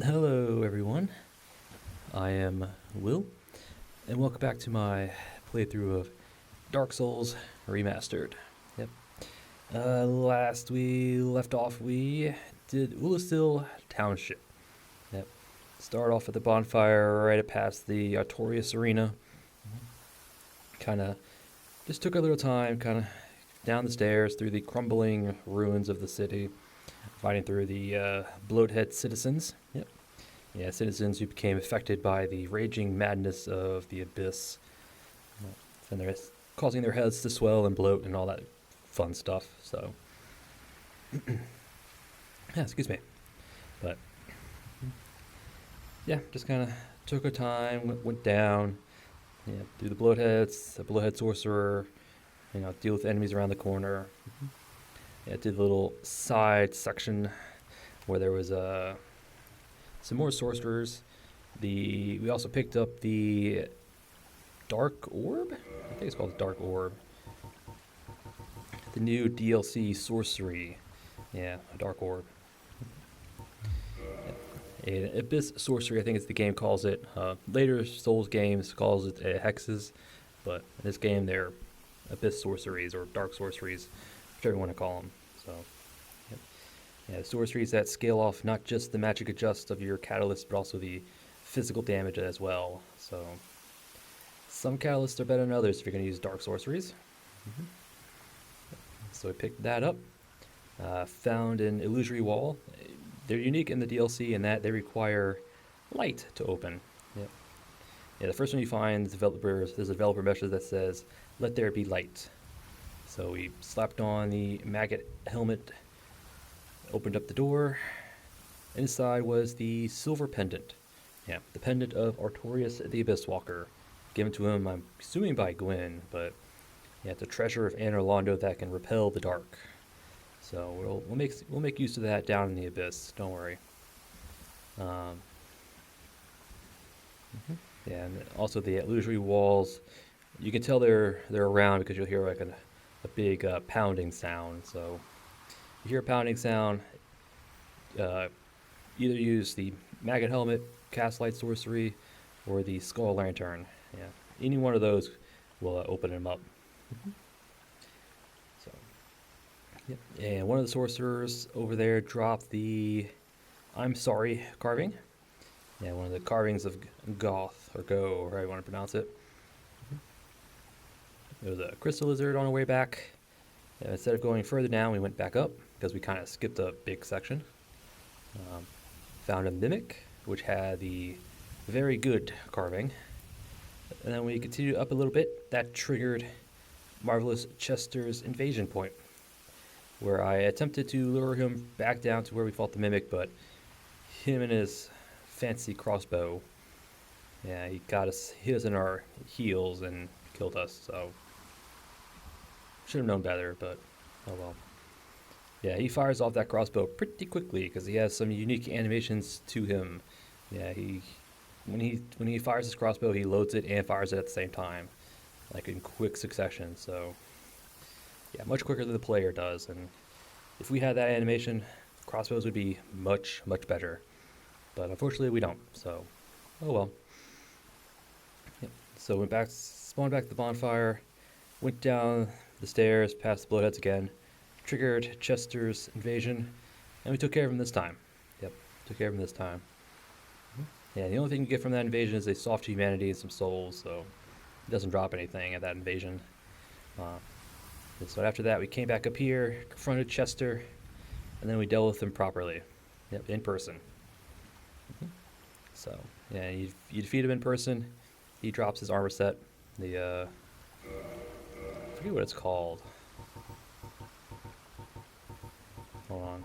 Hello everyone, I am Will, and welcome back to my playthrough of Dark Souls Remastered. Yep. Last we left off, we did Ulastil Township. Yep. Start off at the bonfire right past the Artorias Arena. Kind of just took a little time, kind of down the stairs through the crumbling ruins of the city, fighting through the bloathead citizens. Yep. Yeah, citizens who became affected by the raging madness of the abyss, and they're causing their heads to swell and bloat and all that fun stuff. So, yeah, excuse me, but yeah, just kind of took our time, went down, yeah, through the bloatheads, the bloathead sorcerer, deal with enemies around the corner. Yeah, did a little side section where there was some more sorcerers. We also picked up the Dark Orb. I think it's called the Dark Orb. The new DLC sorcery. Yeah, a Dark Orb. An Abyss sorcery, I think is the game calls it. Later Souls games calls it hexes, but in this game they're Abyss sorceries or Dark sorceries, whichever you want to call them. So, yep. Yeah, sorceries that scale off not just the magic adjust of your catalyst, but also the physical damage as well. So, some catalysts are better than others if you're going to use dark sorceries. Mm-hmm. So I picked that up. Found an illusory wall. They're unique in the DLC in that they require light to open. Yep. Yeah, the first one you find, there's a developer message that says, "Let there be light." So we slapped on the maggot helmet, opened up the door. Inside was the silver pendant. Yeah, the pendant of Artorias the Abyss Walker, given to him, I'm assuming by Gwyn, but yeah, it's a treasure of Anor Londo that can repel the dark. So we'll make use of that down in the abyss. Don't worry. Um, yeah, and also the illusory walls. You can tell they're around because you'll hear like a big pounding sound. So you hear a pounding sound. Either use the maggot helmet, cast light sorcery, or the skull lantern. Yeah, any one of those will open them up. So, yep. And one of the sorcerers over there dropped the "I'm sorry" carving. Yeah, one of the carvings of Goth or Go, or however you want to pronounce it. There was a crystal lizard on our way back. And instead of going further down, we went back up because we kind of skipped a big section. Found a mimic, which had the very good carving. And then we continued up a little bit. That triggered Marvelous Chester's invasion point, where I attempted to lure him back down to where we fought the mimic, but him and his fancy crossbow, yeah, he got us, hit us in our heels and killed us, so should have known better, but oh well. Yeah, he fires off that crossbow pretty quickly because he has some unique animations to him. Yeah, when he fires his crossbow, he loads it and fires it at the same time, like in quick succession. So, yeah, much quicker than the player does. And if we had that animation, crossbows would be much better. But unfortunately, we don't. So, oh well. Yep. So spawned back to the bonfire, went down the stairs, past the bloodheads again, triggered Chester's invasion, and we took care of him this time. Yep, took care of him this time. Yeah, the only thing you get from that invasion is a soft humanity and some souls, so it doesn't drop anything at that invasion. So after that, we came back up here, confronted Chester, and then we dealt with him properly. Yep, in person. So, yeah, you defeat him in person, he drops his armor set. I forget what it's called. Hold on.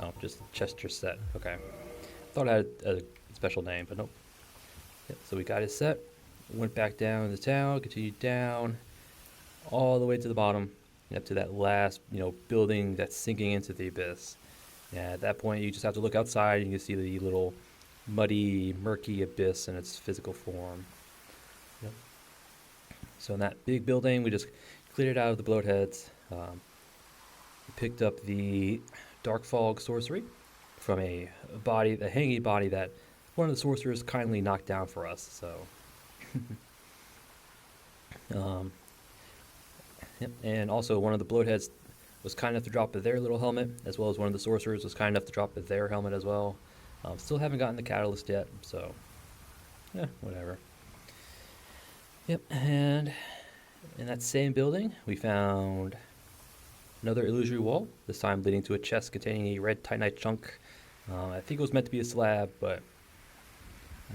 Oh, just Chester set. Okay. Thought it had a special name, but nope. Yep, so we got his set, went back down the town, continued down, all the way to the bottom, up to that last, building that's sinking into the abyss. Yeah, at that point, you just have to look outside and you can see the little muddy, murky abyss in its physical form. Yep. So in that big building, we just cleared it out of the bloatheads. Picked up the Dark Fog sorcery from a hanging body that one of the sorcerers kindly knocked down for us. So, yep. And also one of the bloatheads was kind enough to drop their little helmet, as well as one of the sorcerers was kind enough to drop their helmet as well. Still haven't gotten the catalyst yet, so yeah, whatever. Yep, and in that same building, we found another illusory wall, this time leading to a chest containing a red titanite chunk. I think it was meant to be a slab, but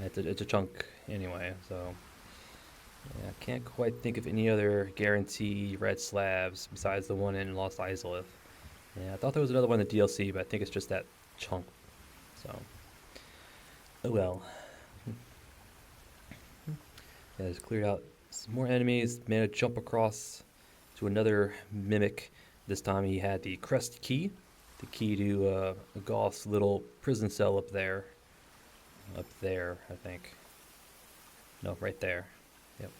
it's a chunk anyway, so yeah, I can't quite think of any other guarantee red slabs besides the one in Lost Izalith. Yeah, I thought there was another one in the DLC, but I think it's just that chunk. So, oh well. Yeah, just cleared out some more enemies, made a jump across to another mimic. This time he had the crest key, the key to Goth's little prison cell up there. Up there, I think. No, right there. Yep.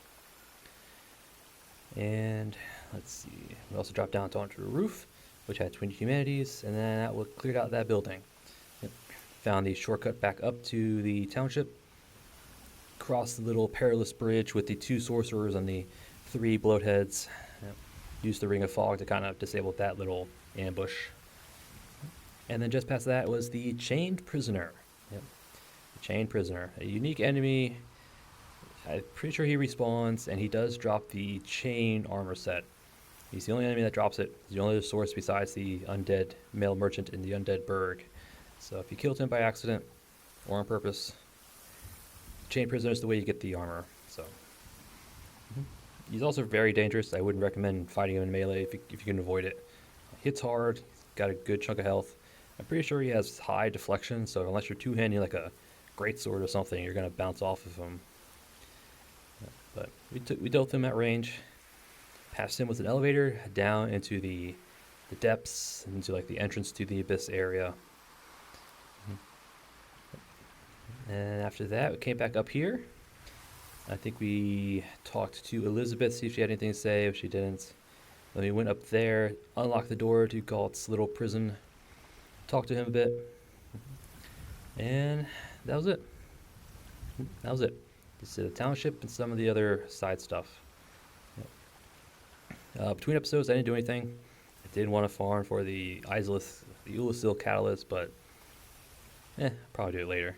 And let's see. We also dropped down onto a roof, which had Twin Humanities, and then that cleared out that building. Yep. Found the shortcut back up to the township. Crossed the little perilous bridge with the 2 sorcerers and the 3 bloatheads. Yep. Used the Ring of Fog to kind of disable that little ambush. And then just past that was the Chained Prisoner. Yep. The Chained Prisoner. A unique enemy. I'm pretty sure he respawns, and he does drop the Chain armor set. He's the only enemy that drops it. He's the only other source besides the undead male merchant in the undead burg. So if you killed him by accident or on purpose, Chain Prisoner is the way you get the armor. So he's also very dangerous. I wouldn't recommend fighting him in melee if you can avoid it. Hits hard. He's got a good chunk of health. I'm pretty sure he has high deflection, so unless you're two-handing like a greatsword or something, you're gonna bounce off of him. But we dealt with him at range. Passed him with an elevator down into the depths, into like the entrance to the abyss area. And after that, we came back up here. I think we talked to Elizabeth, see if she had anything to say. If she didn't, then we went up there, unlocked the door to Galt's little prison, talked to him a bit, and that was it. That was it. Just the township and some of the other side stuff. Yep. Between episodes, I didn't do anything. I did want to farm for the Izalith, the Ulasil catalyst, but probably do it later,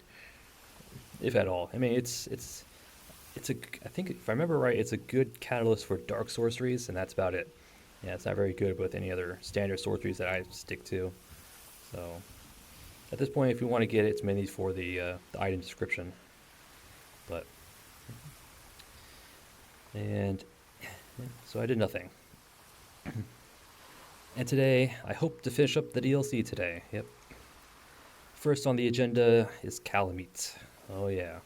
if at all. I mean, it's a. I think if I remember right, it's a good catalyst for dark sorceries, and that's about it. Yeah, it's not very good with any other standard sorceries that I stick to. So at this point, if you want to get it, it's mainly for the item description. But so I did nothing. And today, I hope to finish up the DLC today. Yep. First on the agenda is Calamite. Oh yeah.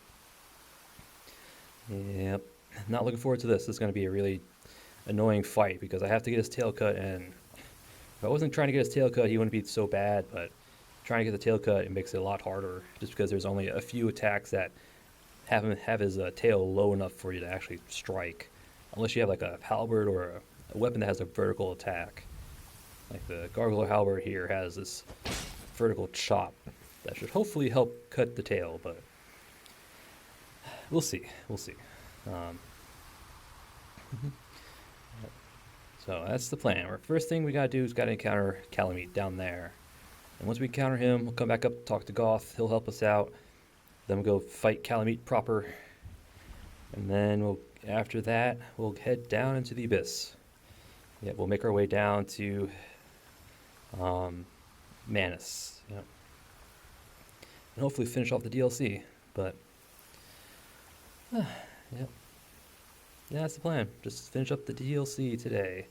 Yep. Not looking forward to this. This is going to be a really annoying fight because I have to get his tail cut, and if I wasn't trying to get his tail cut, he wouldn't be so bad, but trying to get the tail cut, it makes it a lot harder just because there's only a few attacks that have his tail low enough for you to actually strike, unless you have like a halberd or a weapon that has a vertical attack. Like the gargoyle halberd here has this vertical chop that should hopefully help cut the tail, but we'll see. So that's the plan. Our first thing we gotta do is gotta encounter Calamite down there, and once we encounter him, we'll come back up, talk to Goth. He'll help us out. Then we'll go fight Calamite proper, and then after that we'll head down into the abyss. Yeah, we'll make our way down to Manus. Yep. And hopefully finish off the DLC. But yep. Yeah, that's the plan. Just finish up the DLC today.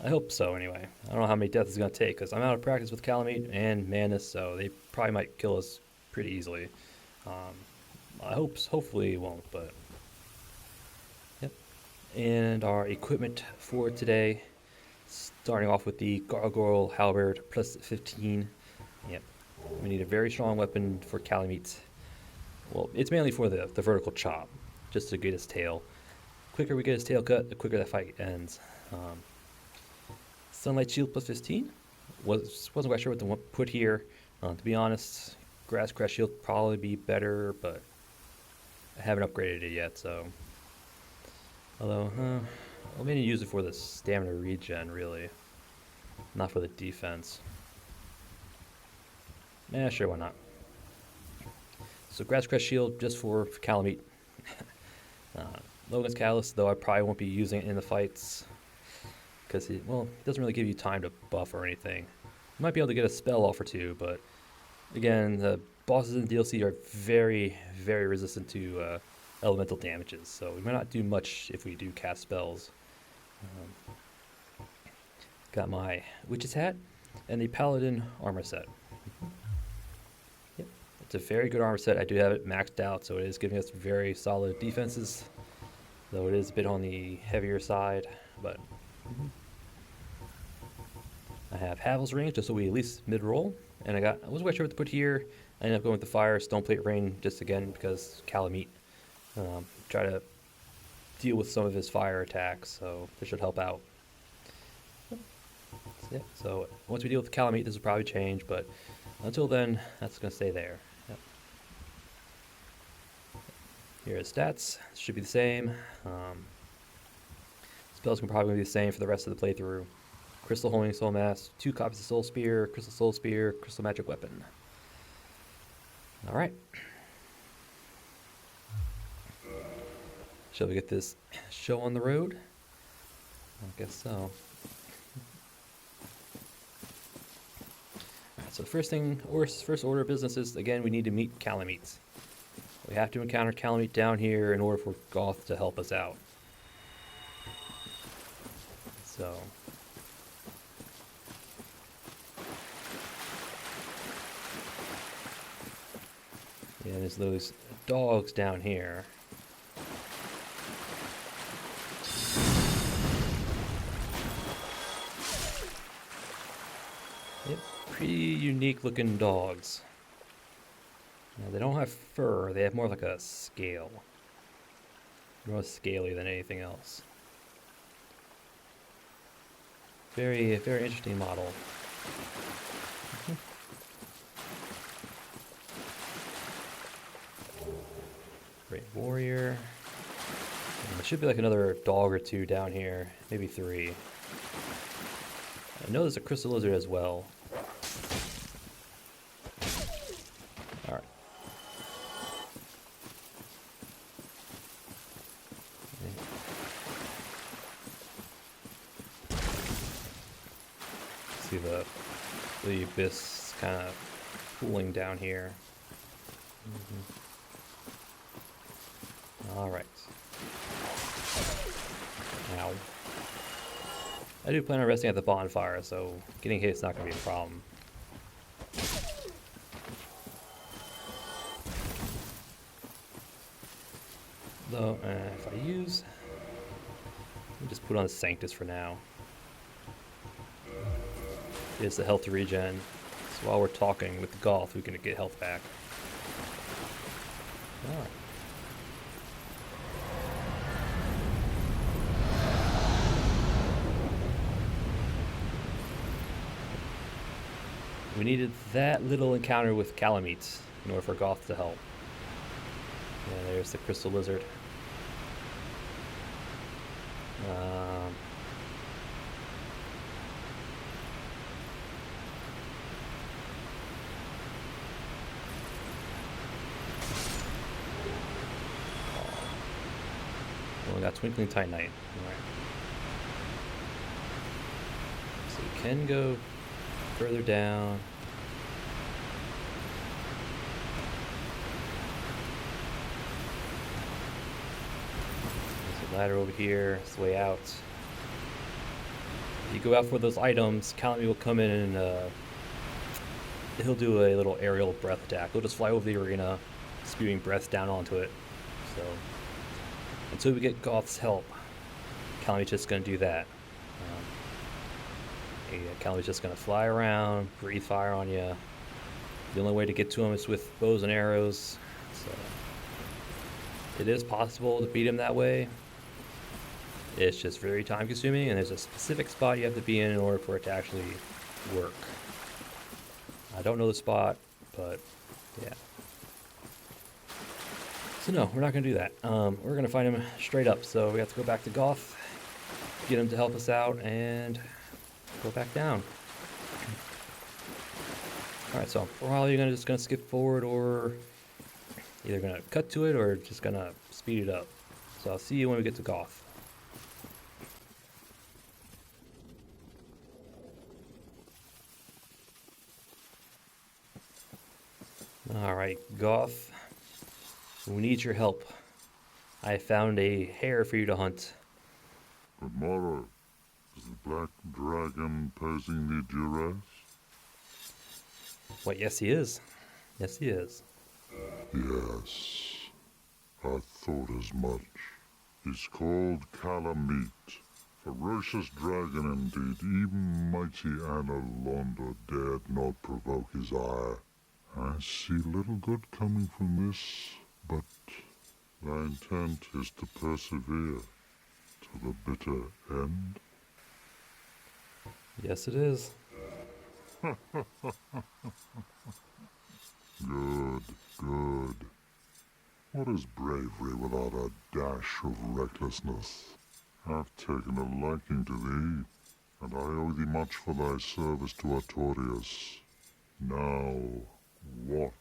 I hope so, anyway. I don't know how many deaths it's going to take, because I'm out of practice with Calamite and Manus, so they probably might kill us pretty easily. Hopefully it won't, but yep. And our equipment for today, starting off with the Gargoyle Halberd plus 15. Yep. We need a very strong weapon for Calamite. Well, it's mainly for the vertical chop, just to get his tail. The quicker we get his tail cut, the quicker that fight ends. Sunlight Shield plus 15. Wasn't quite sure what to put here. To be honest, Grass Crest Shield probably be better, but I haven't upgraded it yet, so. Although, I'll mainly use it for the stamina regen, really. Not for the defense. Yeah, sure, why not? So Grass Crest Shield just for Calamite. Logan's Callus, though I probably won't be using it in the fights. Because it doesn't really give you time to buff or anything. You might be able to get a spell off or two, but again, the bosses in the DLC are very, very resistant to elemental damages, so we might not do much if we do cast spells. Got my Witch's Hat and the Paladin armor set. Yep, it's a very good armor set. I do have it maxed out, so it is giving us very solid defenses, though it is a bit on the heavier side, but I have Havel's Ring, just so we at least mid-roll, and I wasn't quite sure what to put here. I ended up going with the Fire Stoneplate Rain, just again because Calamite. Try to deal with some of his fire attacks, so this should help out. Yeah, so once we deal with Calamite, this will probably change, but until then, that's going to stay there. Yep. Here are his stats. Should be the same. Spells can probably be the same for the rest of the playthrough. Crystal Homing Soul Mask, 2 copies of Soul Spear, Crystal Soul Spear, Crystal Magic Weapon. Alright. Shall we get this show on the road? I guess so. Alright, so the first order of business is, again, we need to meet Calamites. We have to encounter Calamite down here in order for Goth to help us out. So. Yeah, there's those dogs down here. Yep, pretty unique looking dogs. Now, they don't have fur, they have more like a scale. More scaly than anything else. Very, very interesting model. Great Warrior. And there should be like another dog or two down here, maybe 3. I know there's a Crystal Lizard as well. Alright. See the abyss kind of pooling down here. Alright. Now, I do plan on resting at the bonfire, so getting hit is not going to be a problem. Though, if I use... Let me just put on the Sanctus for now. It's the health to regen. So while we're talking with the Goth, we can get health back. Alright. We needed that little encounter with Calamites in order for Goth to help. Yeah, there's the Crystal Lizard. We got Twinkling Titanite. Alright. So we can go further down. There's a ladder over here. It's the way out. If you go out for those items, Calamite will come in and he'll do a little aerial breath attack. He'll just fly over the arena, spewing breath down onto it. So until we get Goth's help, Calamite's just going to do that. Calamite's just going to fly around, breathe fire on you. The only way to get to him is with bows and arrows. So it is possible to beat him that way. It's just very time consuming, and there's a specific spot you have to be in order for it to actually work. I don't know the spot, but yeah. So no, we're not going to do that. We're going to find him straight up. So we have to go back to Goth, get him to help us out, and go back down. Alright, so for a while you're just going to skip forward, or either going to cut to it or just going to speed it up. So I'll see you when we get to Goth. Alright, Goth. We need your help. I found a hare for you to hunt. Tomorrow, is the black dragon posing the duress? What? Yes, he is. Yes, he is. Yes, I thought as much. He's called Calamite, ferocious dragon indeed. Even mighty Anna Londa dared not provoke his ire. I see little good coming from this, but thy intent is to persevere to the bitter end. Yes, it is. Good, good. What is bravery without a dash of recklessness? I've taken a liking to thee, and I owe thee much for thy service to Artorias. Now, watch,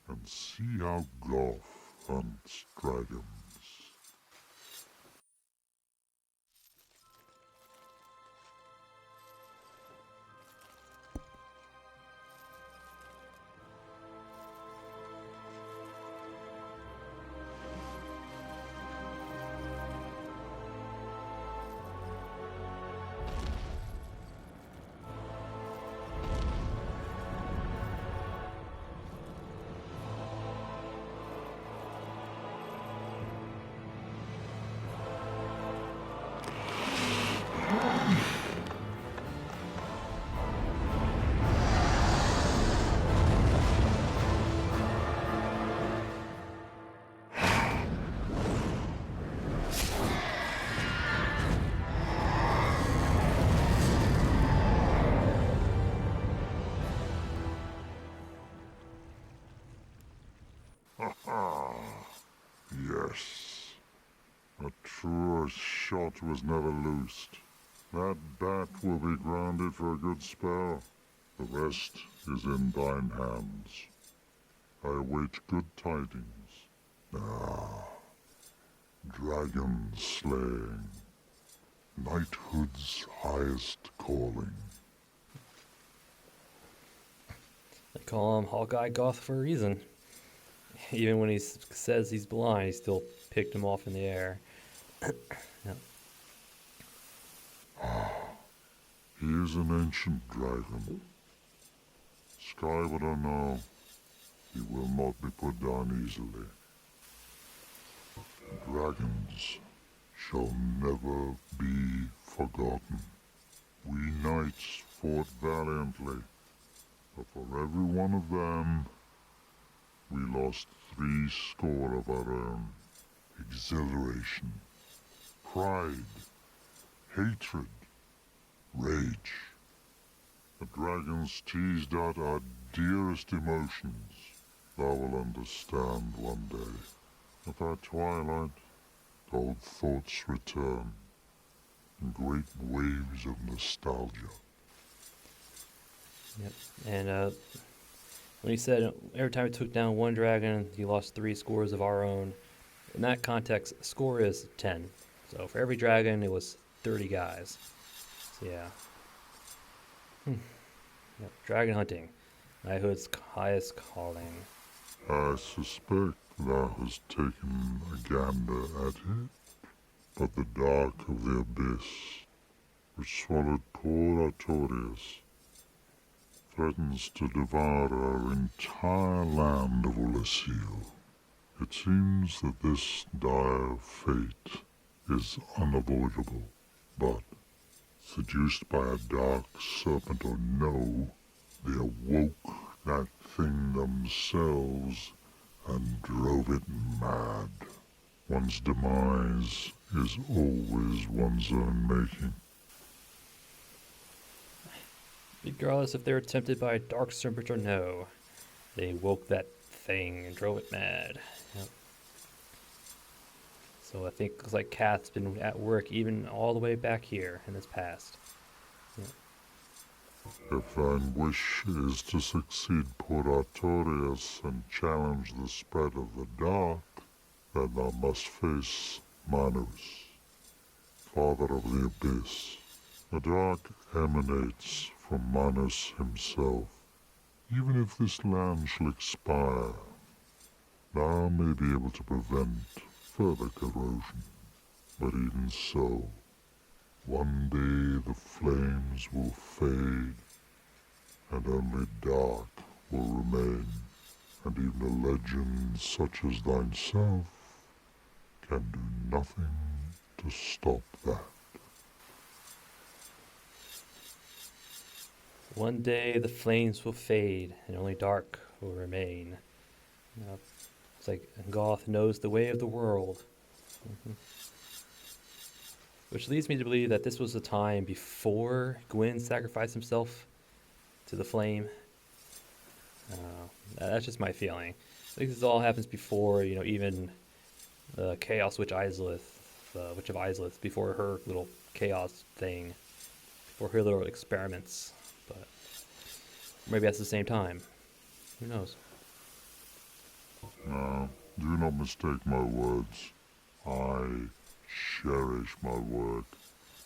and see how Goth hunts dragons. Yes, a truer shot was never loosed. That bat will be grounded for a good spell. The rest is in thine hands. I await good tidings. Ah, dragon slaying, knighthood's highest calling. They call him Hawkeye Goth for a reason. Even when he says he's blind, he still picked him off in the air. Yep. He is an ancient dragon. Skywood or no, he will not be put down easily. Dragons shall never be forgotten. We knights fought valiantly, but for every one of them, we lost 70 of our own. Exhilaration, pride, hatred, rage. The dragons teased out our dearest emotions. Thou will understand one day. At our twilight, old thoughts return in great waves of nostalgia. Yep. And when he said every time we took down one dragon, he lost 70 of our own, in that context, score is 10. So for every dragon, it was 30 guys. So yeah. Yep. Dragon hunting, knighthood's highest calling. I suspect thou hast taken a gander at it, but the dark of the abyss, which swallowed poor Artorias, threatens to devour our entire land of Ullasil. It seems that this dire fate is unavoidable, but, seduced by a dark serpent or no, they awoke that thing themselves and drove it mad. One's demise is always one's own making. Regardless if they were tempted by dark serpent or no, they woke that thing and drove it mad. Yep. So I think it looks like Kath's been at work even all the way back here in this past. Yep. If thine wish is to succeed Puratorius and challenge the spread of the dark, then thou must face Manus, father of the abyss. The dark emanates from Manus himself. Even if this land shall expire, thou may be able to prevent further corrosion. But even so, one day the flames will fade, and only dark will remain, and even a legend such as thyself can do nothing to stop that. One day the flames will fade and only dark will remain. It's like Goth knows the way of the world. Which leads me to believe that this was the time before Gwyn sacrificed himself to the flame. That's just my feeling. I think this all happens before, even the Chaos Witch Izalith, Witch of Izalith, before her little chaos thing, before her little experiments. But maybe that's the same time. Who knows? Now, do not mistake my words. I cherish my work.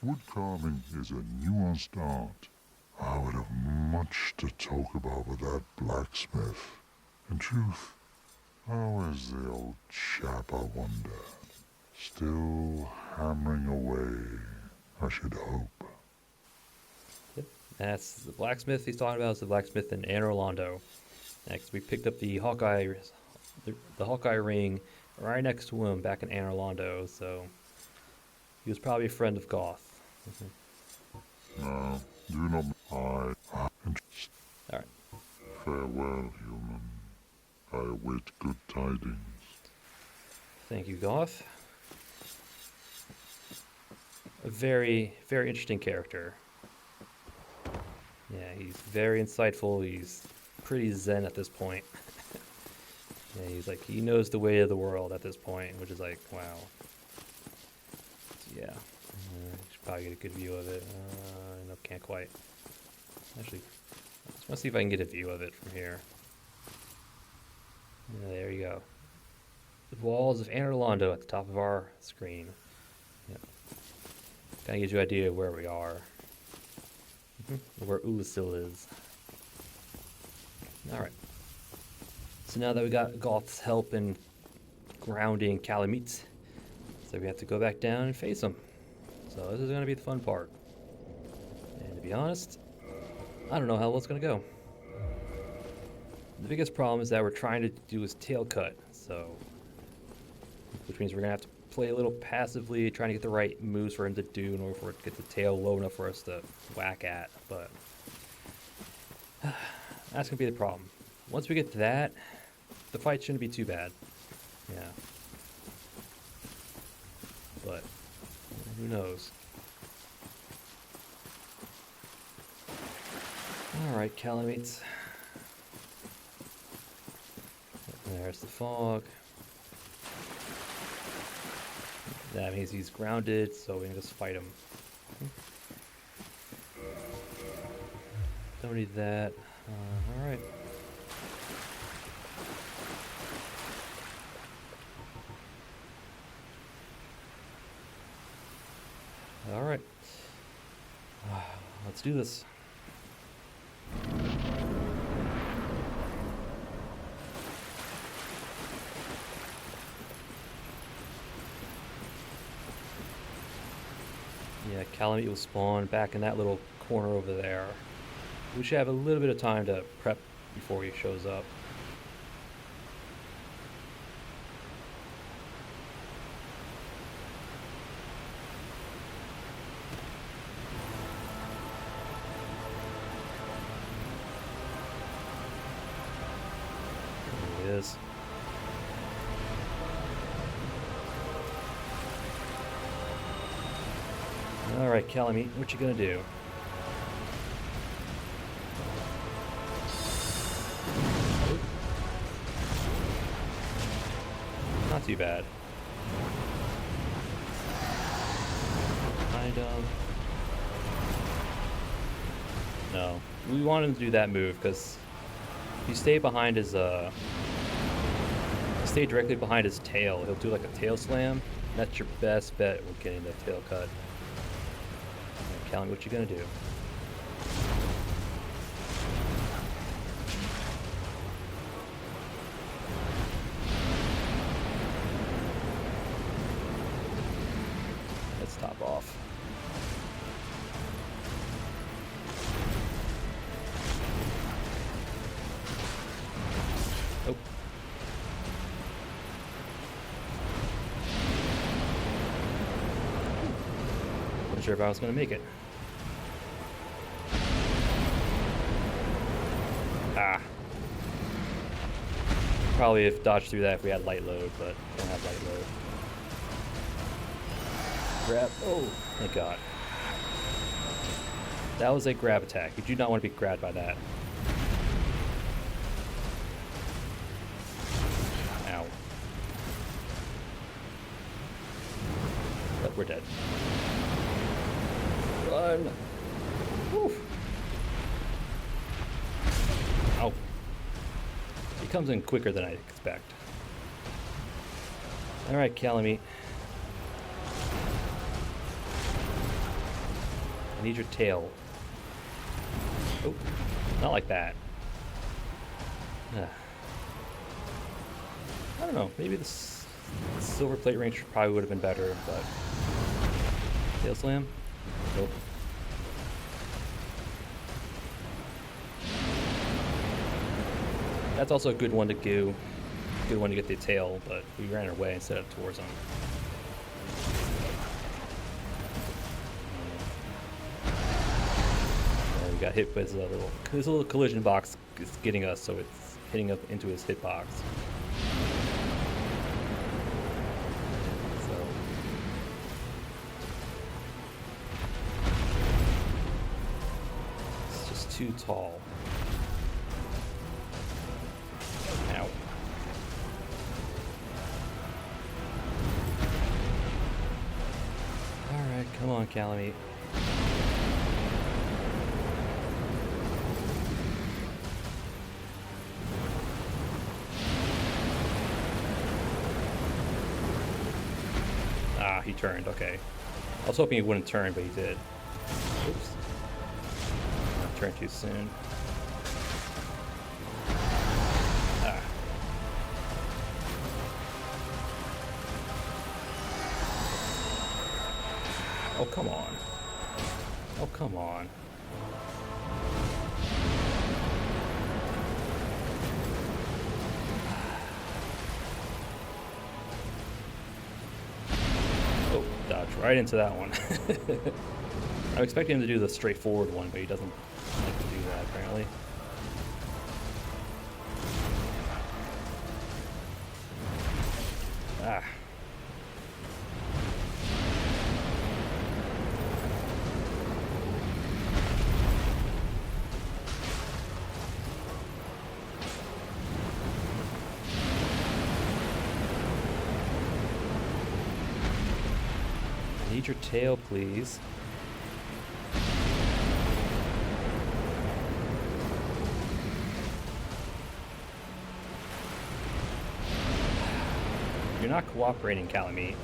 Wood carving is a nuanced art. I would have much to talk about with that blacksmith. In truth, how is the old chap, I wonder? Still hammering away, I should hope. That's the blacksmith he's talking about. Is the blacksmith in Anor Londo. Next, we picked up the Hawkeye ring right next to him back in Anor Londo. So he was probably a friend of Goth. Now, do not. All right. Farewell, human. I await good tidings. Thank you, Goth. A very, very interesting character. Yeah, he's very insightful. He's pretty zen at this point. Yeah, he's like, he knows the way of the world at this point, which is like, wow. Yeah, should probably get a good view of it. No, can't quite. Actually, I just want to see if I can get a view of it from here. Yeah, there you go. The walls of Anor Londo at the top of our screen. Yep. Kind of gives you an idea of where we are. Where Ulasil is. Alright. So now that we got Goth's help in grounding Calamite, so we have to go back down and face him. So this is going to be the fun part. And to be honest, I don't know how well it's going to go. The biggest problem is that we're trying to do his tail cut, so which means we're going to have to play a little passively, trying to get the right moves for him to do in order for it to get the tail low enough for us to whack at, but that's going to be the problem. Once we get to that, the fight shouldn't be too bad. Yeah. But who knows? Alright, Calamates. There's the fog. That means he's grounded, so we can just fight him. Don't need that. Alright. Alright. Let's do this. Yeah, Calamite will spawn back in that little corner over there. We should have a little bit of time to prep before he shows up. There he is. Alright, Calamite, what you gonna do? too bad. Behind him. No. We want him to do that move, because if you stay behind his, stay directly behind his tail, he'll do like a tail slam. That's your best bet with getting the tail cut. Right, Callan, what you gonna do? Let's top off. Oh. Wasn't sure if I was going to make it. Ah. Probably have dodged through that if we had light load, but don't have light load. Grab. Oh, thank God. That was a grab attack. You do not want to be grabbed by that. Ow. But we're dead. Run! Woo! Ow. He comes in quicker than I expect. Alright, Calamite. I need your tail. Oh, not like that. I don't know, maybe this silver plate range probably would have been better, but... Tail slam? Nope. That's also a good one to do. Good one to get the tail, but we ran our way instead of towards him. And we got hit with his little collision box is getting us, so it's hitting up into his hitbox. So it's just too tall. Ow. Alright, come on, Calamite. Ah, he turned, okay. I was hoping he wouldn't turn, but he did. Oops. I turned too soon. Ah. Oh, come on. Oh, come on. Oh, dodge right into that one. I'm expecting him to do the straightforward one, but he doesn't like to do that, apparently. Ah. I need your tail, please. You're not cooperating, Calamite.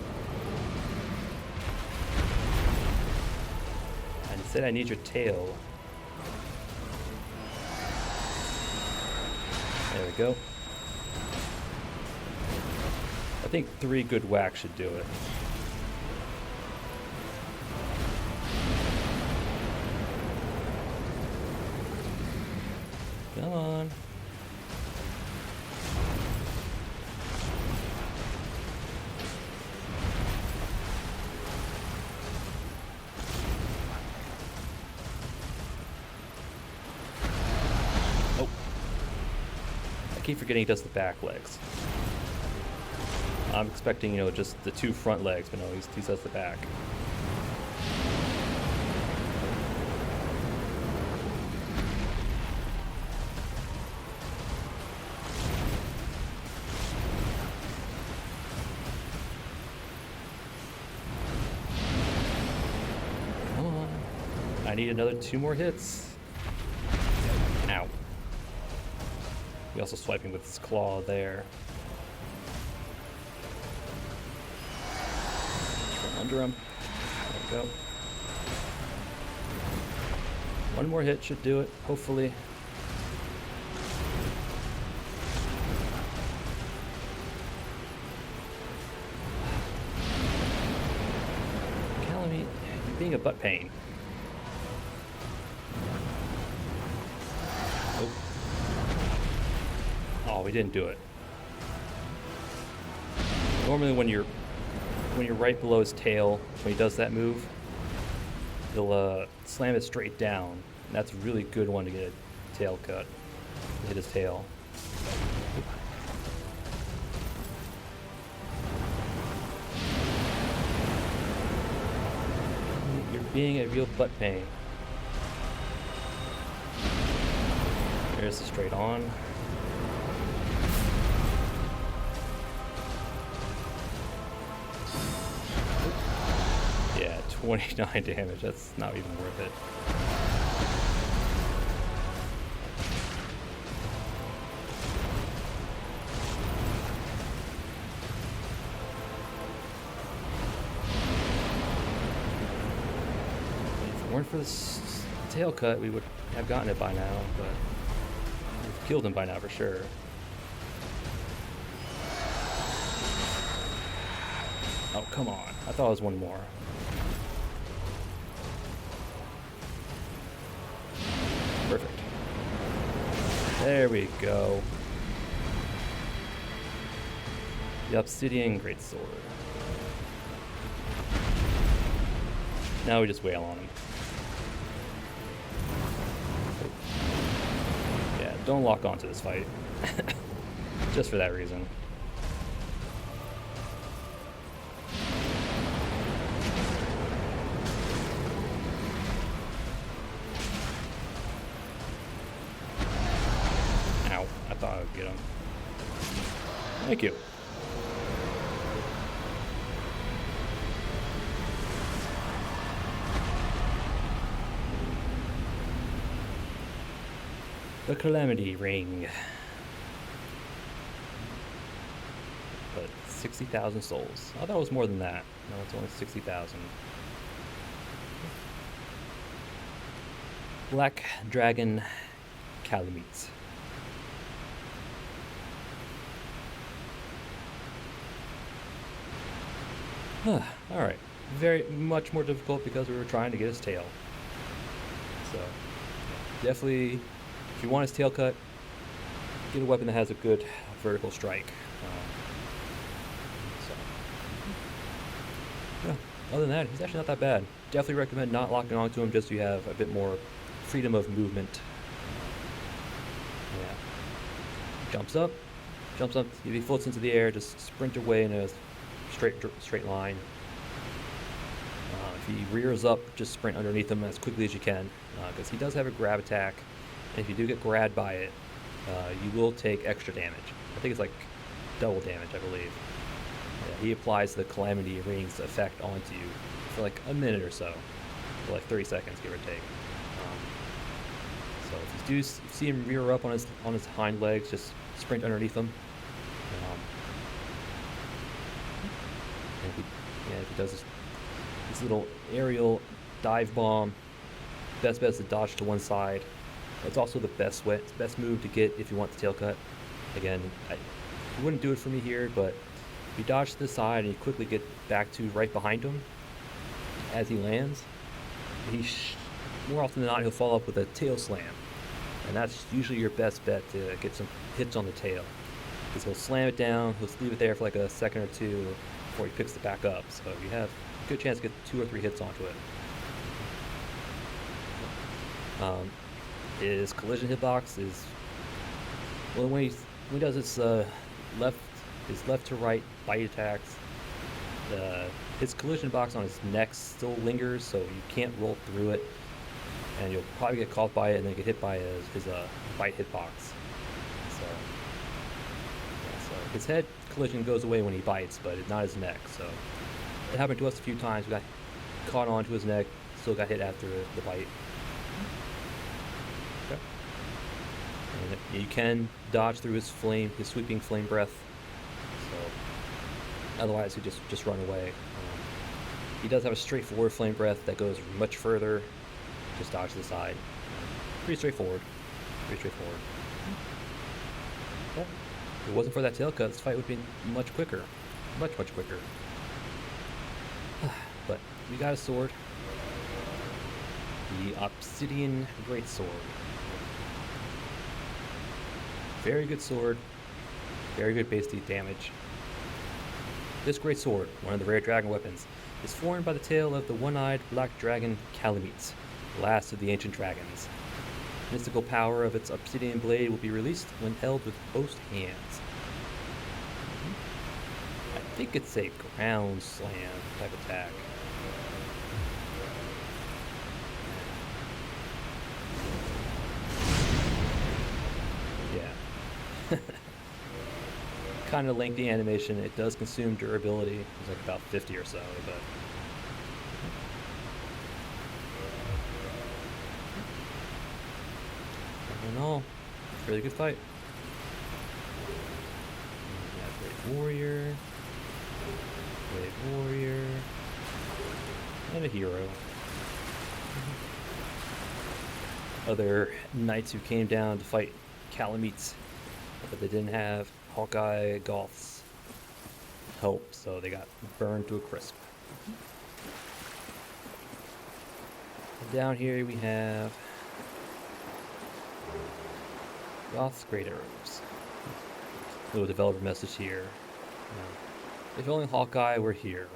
I said I need your tail. There we go. I think 3 good whacks should do it. Come on. Oh. I keep forgetting he does the back legs. I'm expecting, you know, just the 2 front legs, but no, he does the back. I need another 2 more hits. Ow. We also swiping with his claw there. From under him. There we go. 1 more hit should do it, hopefully. Calamity, you're being a butt pain. Oh, we didn't do it. Normally when you're right below his tail, when he does that move, he'll slam it straight down. And that's a really good one to get a tail cut. To hit his tail. You're being a real butt pain. There's the straight on. Yeah, 29 damage. That's not even worth it. If it weren't for this tail cut, we would have gotten it by now, but we've killed him by now for sure. Oh, come on. I thought it was 1 more. Perfect. There we go. The Obsidian Greatsword. Now we just wail on him. Yeah, don't lock onto this fight. Just for that reason. Ow, I thought I would get him. Thank you. The Calamity Ring. But 60,000 souls. I thought it was more than that. No, it's only 60,000. Black Dragon Calamite. Alright. Very much more difficult because we were trying to get his tail. So, definitely, if you want his tail cut, get a weapon that has a good vertical strike. Yeah, other than that, he's actually not that bad. Definitely recommend not locking onto him just so you have a bit more freedom of movement. Yeah. Jumps up. If he floats into the air, just sprint away in a straight line. If he rears up, just sprint underneath him as quickly as you can, because he does have a grab attack, and if you do get grabbed by it, you will take extra damage. I think it's like double damage, I believe. Yeah, he applies the Calamity Ring's effect onto you for like a minute or so, for like 30 seconds, give or take. So if you see him rear up on his hind legs, just sprint underneath him. And if he does this little aerial dive bomb, best bet is to dodge to one side. That's also the best move to get if you want the tail cut. Again, I wouldn't do it for me here, but if you dodge to the side and you quickly get back to right behind him as he lands, more often than not he'll follow up with a tail slam, and that's usually your best bet to get some hits on the tail, because he'll slam it down, he'll leave it there for like a second or two before he picks it back up, so you have a good chance to get 2 or 3 hits onto it. His collision hitbox is, well, when he does his left to right bite attacks, his collision box on his neck still lingers, so you can't roll through it, and you'll probably get caught by it and then get hit by his bite hitbox. So his head collision goes away when he bites, but not his neck. So it happened to us a few times. We got caught onto his neck, still got hit after the bite. And you can dodge through his sweeping flame breath. So otherwise, you just run away. He does have a straightforward flame breath that goes much further. Just dodge to the side. Pretty straightforward. Pretty straightforward. Yeah. If it wasn't for that tail cut, this fight would be much quicker. Much quicker. But we got a sword. The Obsidian Greatsword. Very good sword. Very good base damage. This great sword, one of the rare dragon weapons, is formed by the tail of the one-eyed black dragon Calamite, the last of the ancient dragons. Mystical power of its obsidian blade will be released when held with both hands. I think it's a ground slam type attack. Yeah. Kind of lengthy animation. It does consume durability. It's like about 50 or so, but all in all, really good fight. Great warrior, and a hero. Other knights who came down to fight Calamites, but they didn't have Hawkeye Goth's help, so they got burned to a crisp. And down here we have Goth's Great Arrows. Little developer message here. If only Hawkeye were here.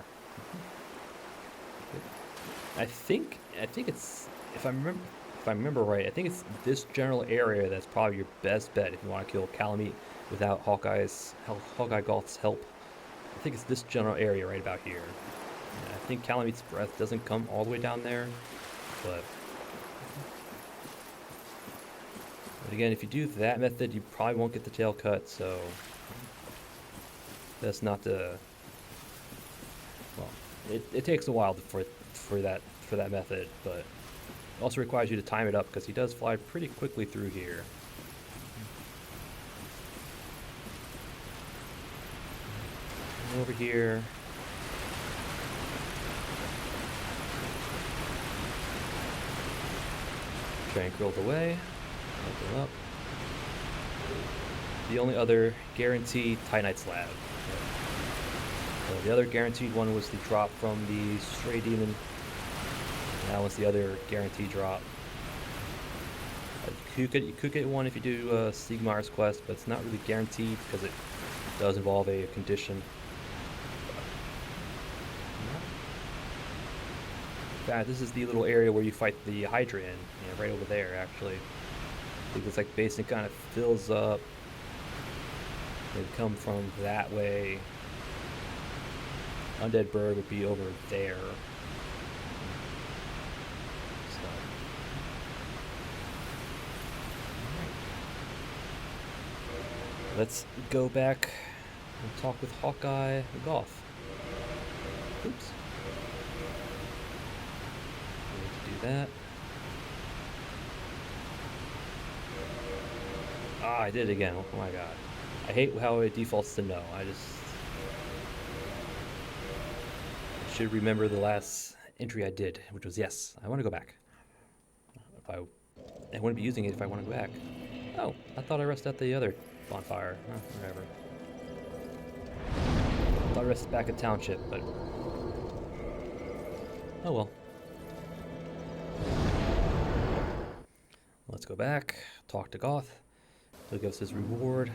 I think it's, if I remember right, I think it's this general area that's probably your best bet if you want to kill Calamite without Hawkeye Goth's help. I think it's this general area right about here. And I think Calamite's breath doesn't come all the way down there, but again, if you do that method, you probably won't get the tail cut, so that's not the, well, it takes a while for that method, but it also requires you to time it up because he does fly pretty quickly through here. And over here, tranquil's away. Open up. The only other guaranteed Titanite slab. So the other guaranteed one was the drop from the Stray Demon. And that was the other guaranteed drop. You could get one if you do Sigmar's quest, but it's not really guaranteed because it does involve a condition. In fact, this is the little area where you fight the Hydra in. Yeah, right over there, actually. I think it's like basin kind of fills up. They come from that way. Undead Bird would be over there. So. Let's go back and talk with Hawkeye Goth. Oops. We need to do that. Ah, I did it again. Oh my god. I hate how it defaults to no. I just should remember the last entry I did, which was yes. I want to go back. I wouldn't be using it if I want to go back. Oh, I thought I rested at the other bonfire. Whatever. I thought I rested back at Township, but oh well. Let's go back, talk to Goth. He'll give us his reward.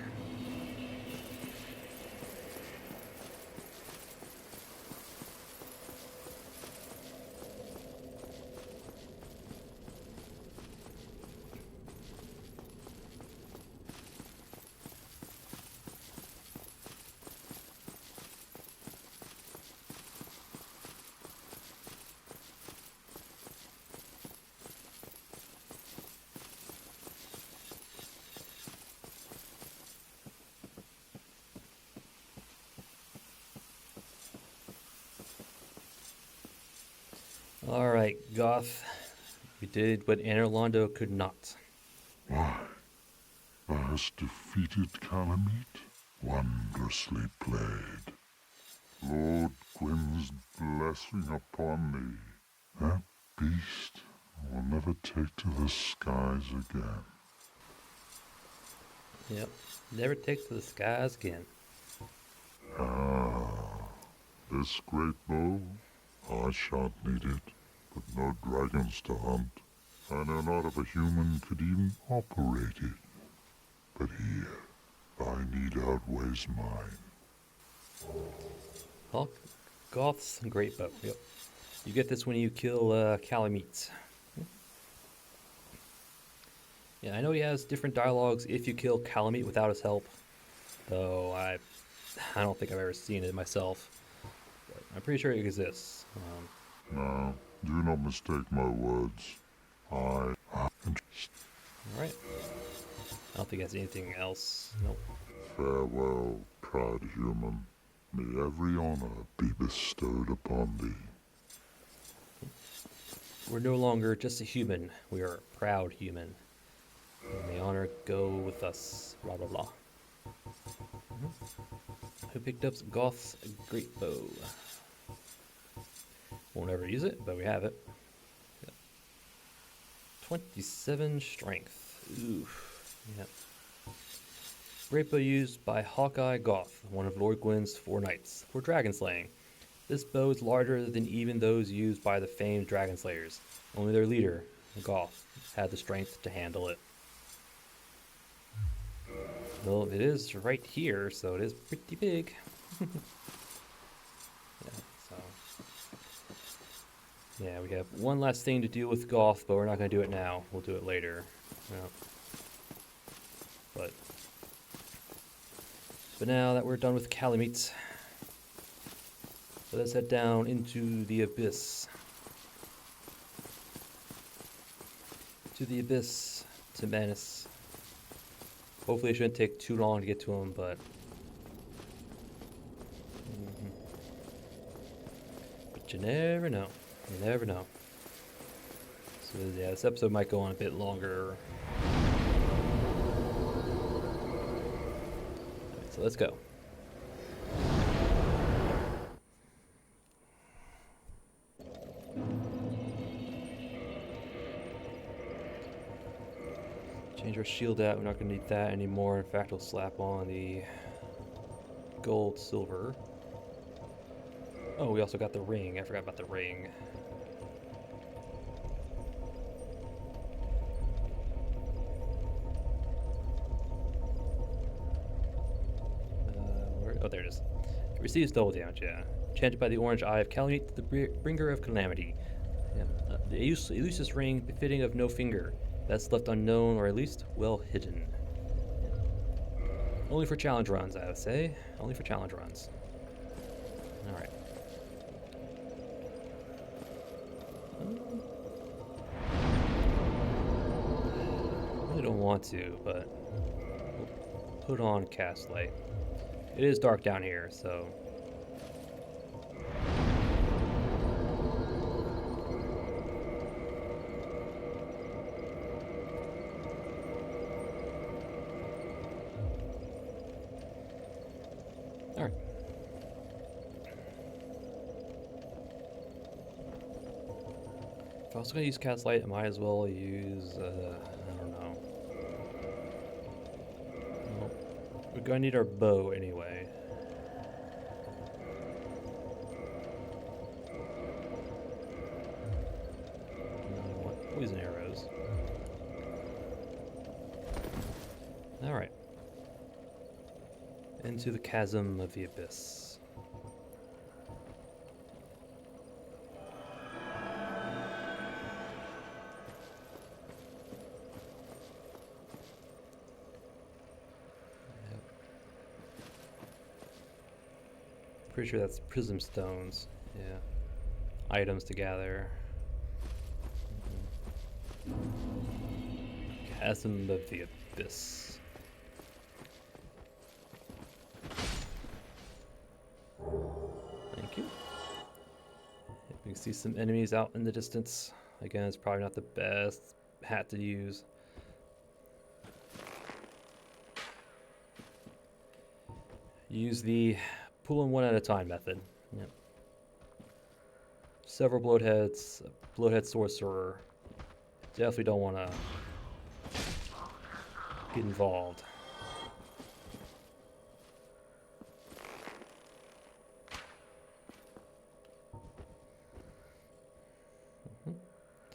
Alright, Goth. We did what Anorlando could not. Why? hast defeated Calamite? Wondrously played. Lord Gwyn's blessing upon thee. That beast will never take to the skies again. Yep. Never take to the skies again. This great bow, I shan't need it, but no dragons to hunt. I know not if a human could even operate it. But here, thy need outweighs mine. Hulk, Goth's great bow. Yep. You get this when you kill Calamites. Yeah, I know he has different dialogues if you kill Calamite without his help. Though I don't think I've ever seen it myself. But I'm pretty sure it exists. Now, do not mistake my words. Alright. I don't think it has anything else. Nope. Farewell, proud human. May every honor be bestowed upon thee. We're no longer just a human. We are a proud human. And the honor go with us. Blah blah blah. Who picked up Goth's great bow? Won't ever use it, but we have it. Yep. 27 strength. Oof. Yep. Great bow used by Hawkeye Goth, one of Lord Gwyn's 4 knights, for dragon slaying. This bow is larger than even those used by the famed dragon slayers. Only their leader, Goth, had the strength to handle it. Well, it is right here, so it is pretty big. Yeah, we have one last thing to do with Goth, but we're not going to do it now. We'll do it later. Yeah. But now that we're done with Calamites, let us head down into the abyss. To the abyss, to Manus. Hopefully it shouldn't take too long to get to him, but... But you never know. You never know. So yeah, this episode might go on a bit longer. Alright, so let's go. Change our shield out. We're not going to need that anymore. In fact, we'll slap on the gold, silver. Oh, we also got the ring. I forgot about the ring. Oh, there it is. It receives double damage, yeah. Enchanted by the orange eye of Calamite, the bringer of calamity. Yeah. The elusive ring, befitting of no finger. That's left unknown, or at least well hidden. Only for challenge runs, I would say. Only for challenge runs. Alright. I really don't want to, but we'll put on cast light. It is dark down here, so... Alright. If I was going to use cast light, I might as well use, I don't know. Well, we're going to need our bow anyway. I want poison arrows. Alright. Into the chasm of the abyss. Yep. Pretty sure that's prism stones. Yeah. Items to gather. Chasm of the abyss. Thank you. We can see some enemies out in the distance. Again, it's probably not the best hat to use. use the pull them one at a time method. Yep. Several bloatheads, bloathead sorcerer. Definitely don't want to get involved.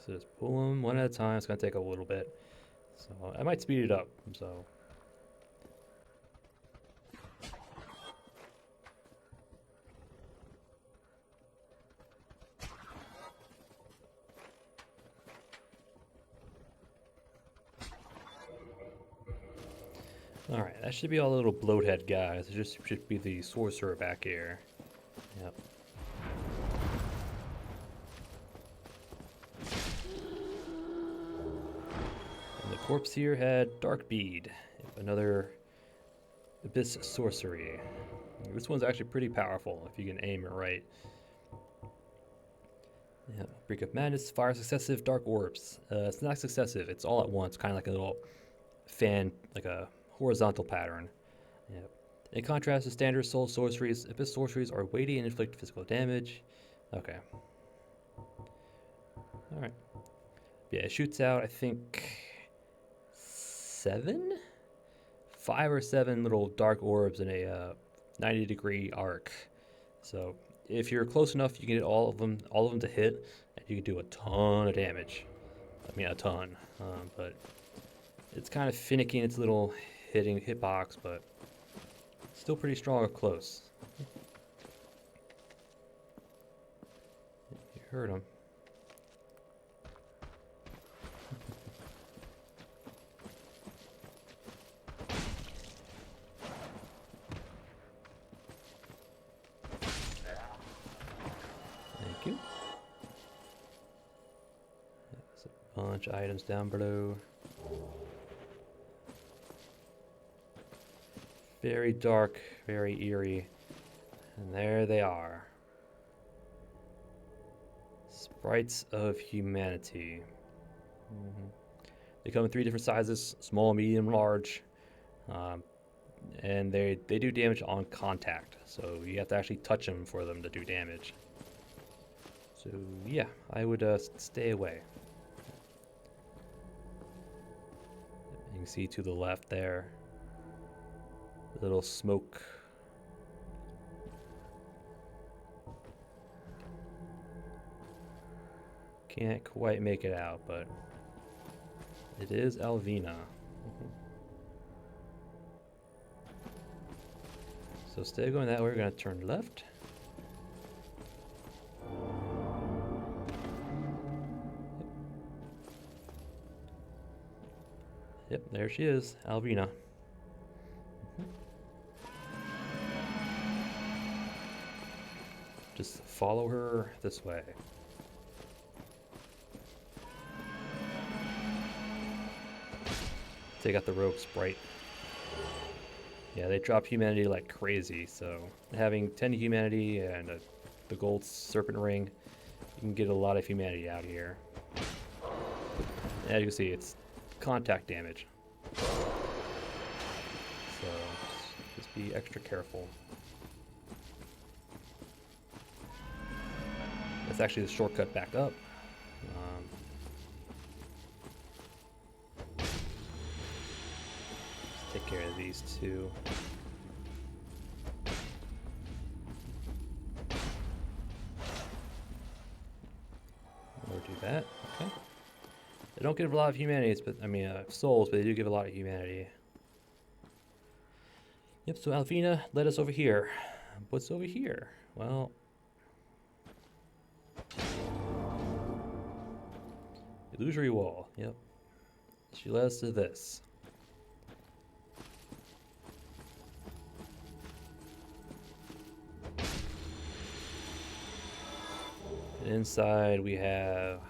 So just pull them one at a time. It's going to take a little bit. So I might speed it up. So. Alright, that should be all the little bloathead guys. It just should be the sorcerer back here. Yep. And the corpse here had dark bead. Another abyss sorcery. This one's actually pretty powerful if you can aim it right. Yeah, break of Manus, fire successive dark orbs. It's not successive, it's all at once, kind of like a little fan, like a horizontal pattern. Yep. In contrast to standard soul sorceries, abyss sorceries are weighty and inflict physical damage. Okay. Alright. Yeah, it shoots out, I think, 5 or 7 little dark orbs in a 90-degree arc. So if you're close enough, you can get all of them to hit, and you can do a ton of damage. I mean, a ton. But it's kind of finicky in its little hitbox, but still pretty strong up close. You heard him. Thank you. There's a bunch of items down below. Very dark, very eerie. And there they are. Sprites of humanity. They come in 3 different sizes: small, medium, large. And they do damage on contact. So you have to actually touch them for them to do damage. So yeah, I would stay away. You can see to the left there, a little smoke. Can't quite make it out, but it is Alvina. So instead of going that way, we're going to turn left. Yep, there she is, Alvina. Just follow her this way. Take out the rogue sprite. Yeah, they drop humanity like crazy, so having 10 humanity and the gold serpent ring, you can get a lot of humanity out here. As you can see, it's contact damage. So just be extra careful. That's actually the shortcut back up. Take care of these two. Or do that. Okay. They don't give a lot of humanities, but I mean souls, but they do give a lot of humanity. Yep. So Alvina led us over here. What's over here? Well, illusory wall. Yep. She led us to this. Inside we have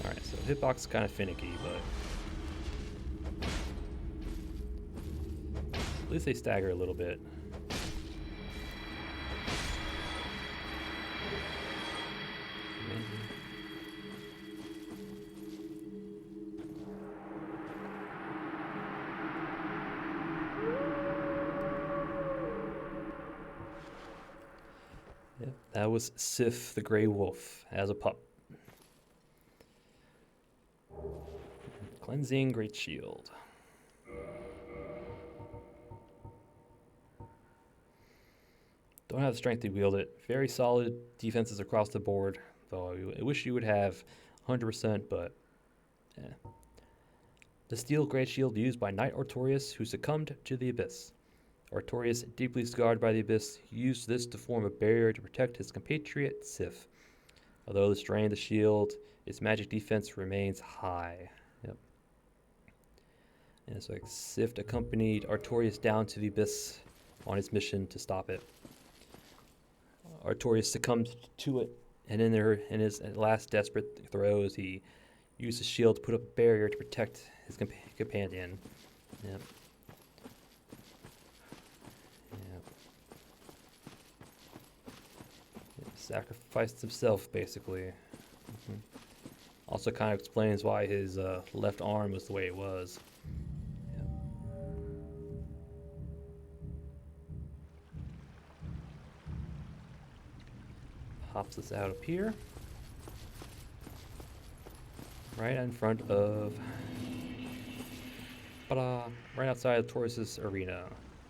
Alright, so hitbox is kind of finicky, but least they stagger a little bit. Yep, that was Sif the Grey Wolf as a pup. Cleansing Great Shield. Don't have the strength to wield it. Very solid defenses across the board, though I wish you would have 100%, but eh. The steel great shield used by Knight Artorias, who succumbed to the Abyss. Artorias, deeply scarred by the Abyss, used this to form a barrier to protect his compatriot Sif. Although the strain of the shield, its magic defense remains high. Yep. And so like Sif accompanied Artorias down to the Abyss on his mission to stop it. Artorias succumbed to it, and in his last desperate throes, he used his shield to put up a barrier to protect his companion. Yep. Yep. Sacrificed himself, basically. Mm-hmm. Also kind of explains why his left arm was the way it was. Yep. Hops us out up here. Right in front of... right outside of Taurus's arena.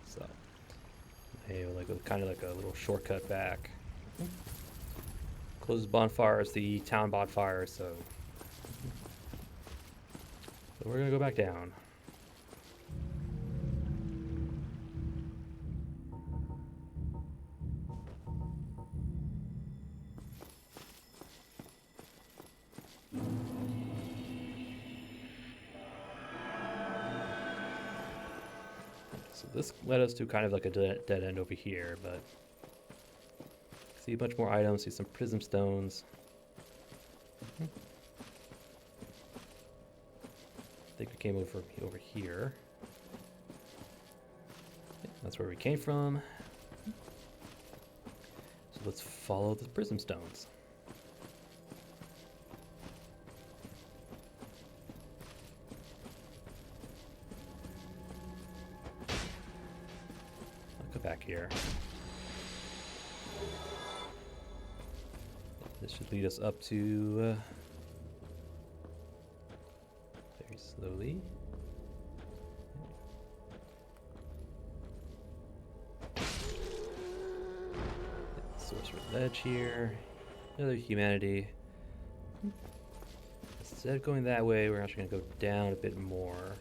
So, hey, like kind of like a little shortcut back. Closest bonfire is the town bonfire, so we're gonna go back down. So this led us to kind of like a dead end over here, but see a bunch more items, see some prism stones. I think we came over here. Yeah, that's where we came from. So let's follow the prism stones. I'll go back here. This should lead us up to very slowly. Sorcerer ledge here. Another humanity. Instead of going that way, we're actually going to go down a bit more.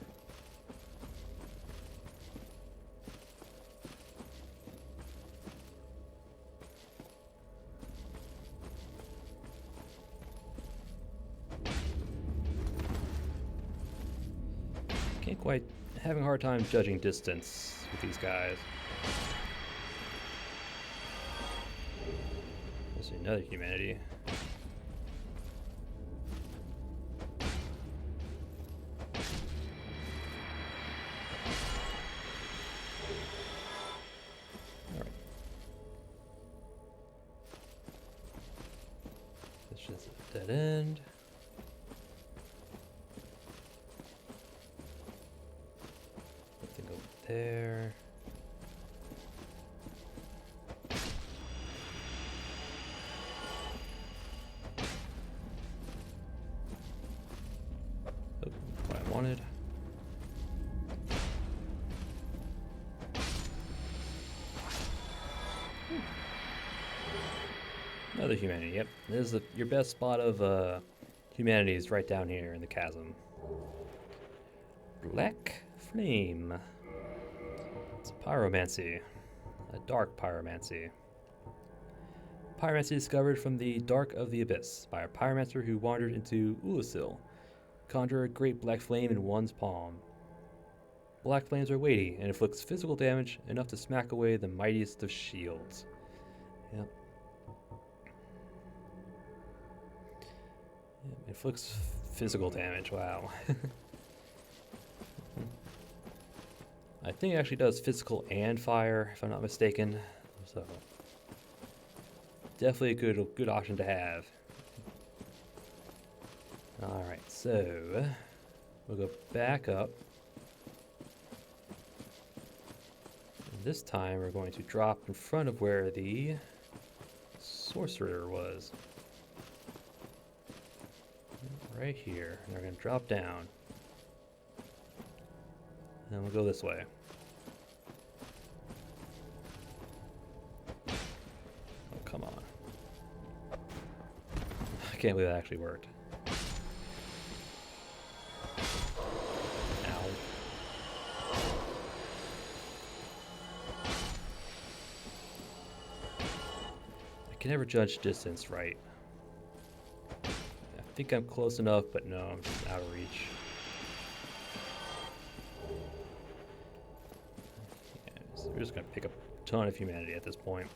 Can't quite, having a hard time judging distance with these guys. There's another humanity. Alright. This is a dead end. There. Oh, what I wanted. Another humanity, yep. This is your best spot of humanity is right down here in the chasm. Black Flame. It's a pyromancy. A dark pyromancy. Pyromancy discovered from the dark of the abyss by a pyromancer who wandered into Ulasil. Conjure a great black flame in one's palm. Black flames are weighty and inflicts physical damage enough to smack away the mightiest of shields. Yep. Inflicts physical damage, wow. I think it actually does physical and fire, if I'm not mistaken. So definitely a good option to have. Alright, so we'll go back up. And this time we're going to drop in front of where the sorcerer was. Right here. And we're going to drop down. And we'll go this way. Oh, come on. I can't believe that actually worked. Ow. I can never judge distance right. I think I'm close enough, but no, I'm just out of reach. Yeah, so we're just going to pick up a ton of humanity at this point.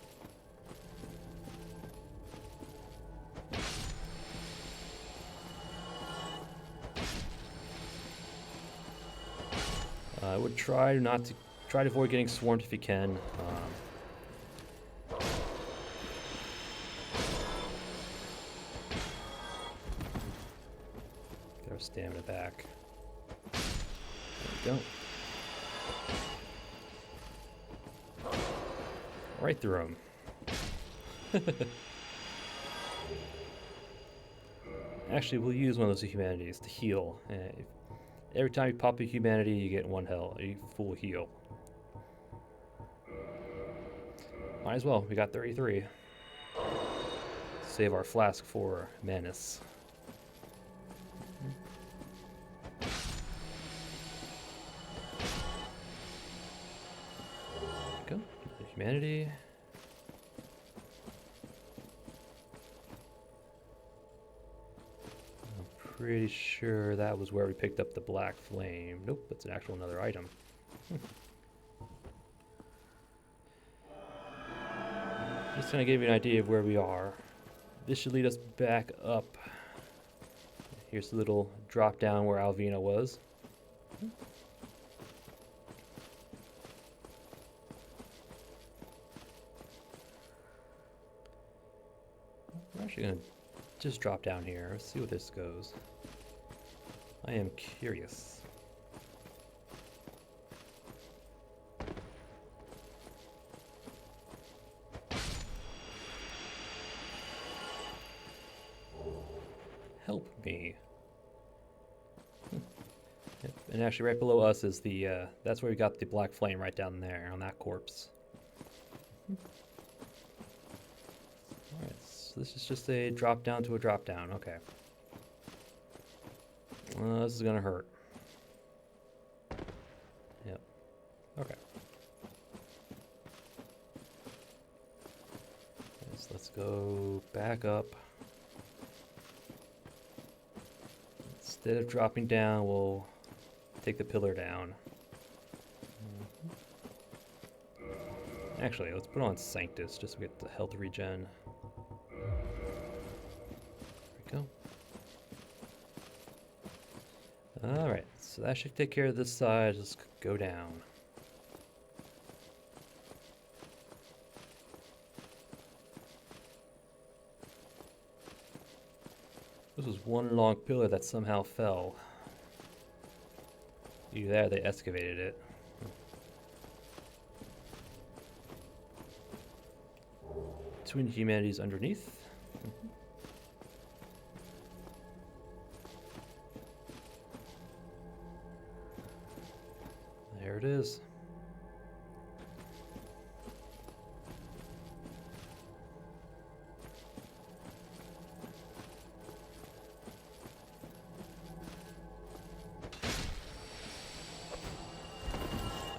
I would try to avoid getting swarmed if you can. Get our stamina back. There we go. Right through him. Actually, we'll use one of those humanities to heal. Every time you pop a humanity, you get one full heal. Might as well. We got 33. Save our flask for Manus. There we go. Humanity. Pretty sure that was where we picked up the black flame. Nope, that's an actual another item. Just gonna give you an idea of where we are. This should lead us back up. Here's the little drop down where Alvina was. We're actually gonna just drop down here. Let's see where this goes. I am curious. Help me. Yep. And actually right below us is the, that's where we got the black flame right down there on that corpse. Alright, so this is just a drop down to a drop down, okay. This is gonna hurt. Yep. Okay. So let's go back up. Instead of dropping down, we'll take the pillar down. Actually, let's put on Sanctus just to get the health regen. There we go. Alright, so that should take care of this side. Let's go down. This was one long pillar that somehow fell. Either that or they excavated it. Twin humanities underneath. There it is.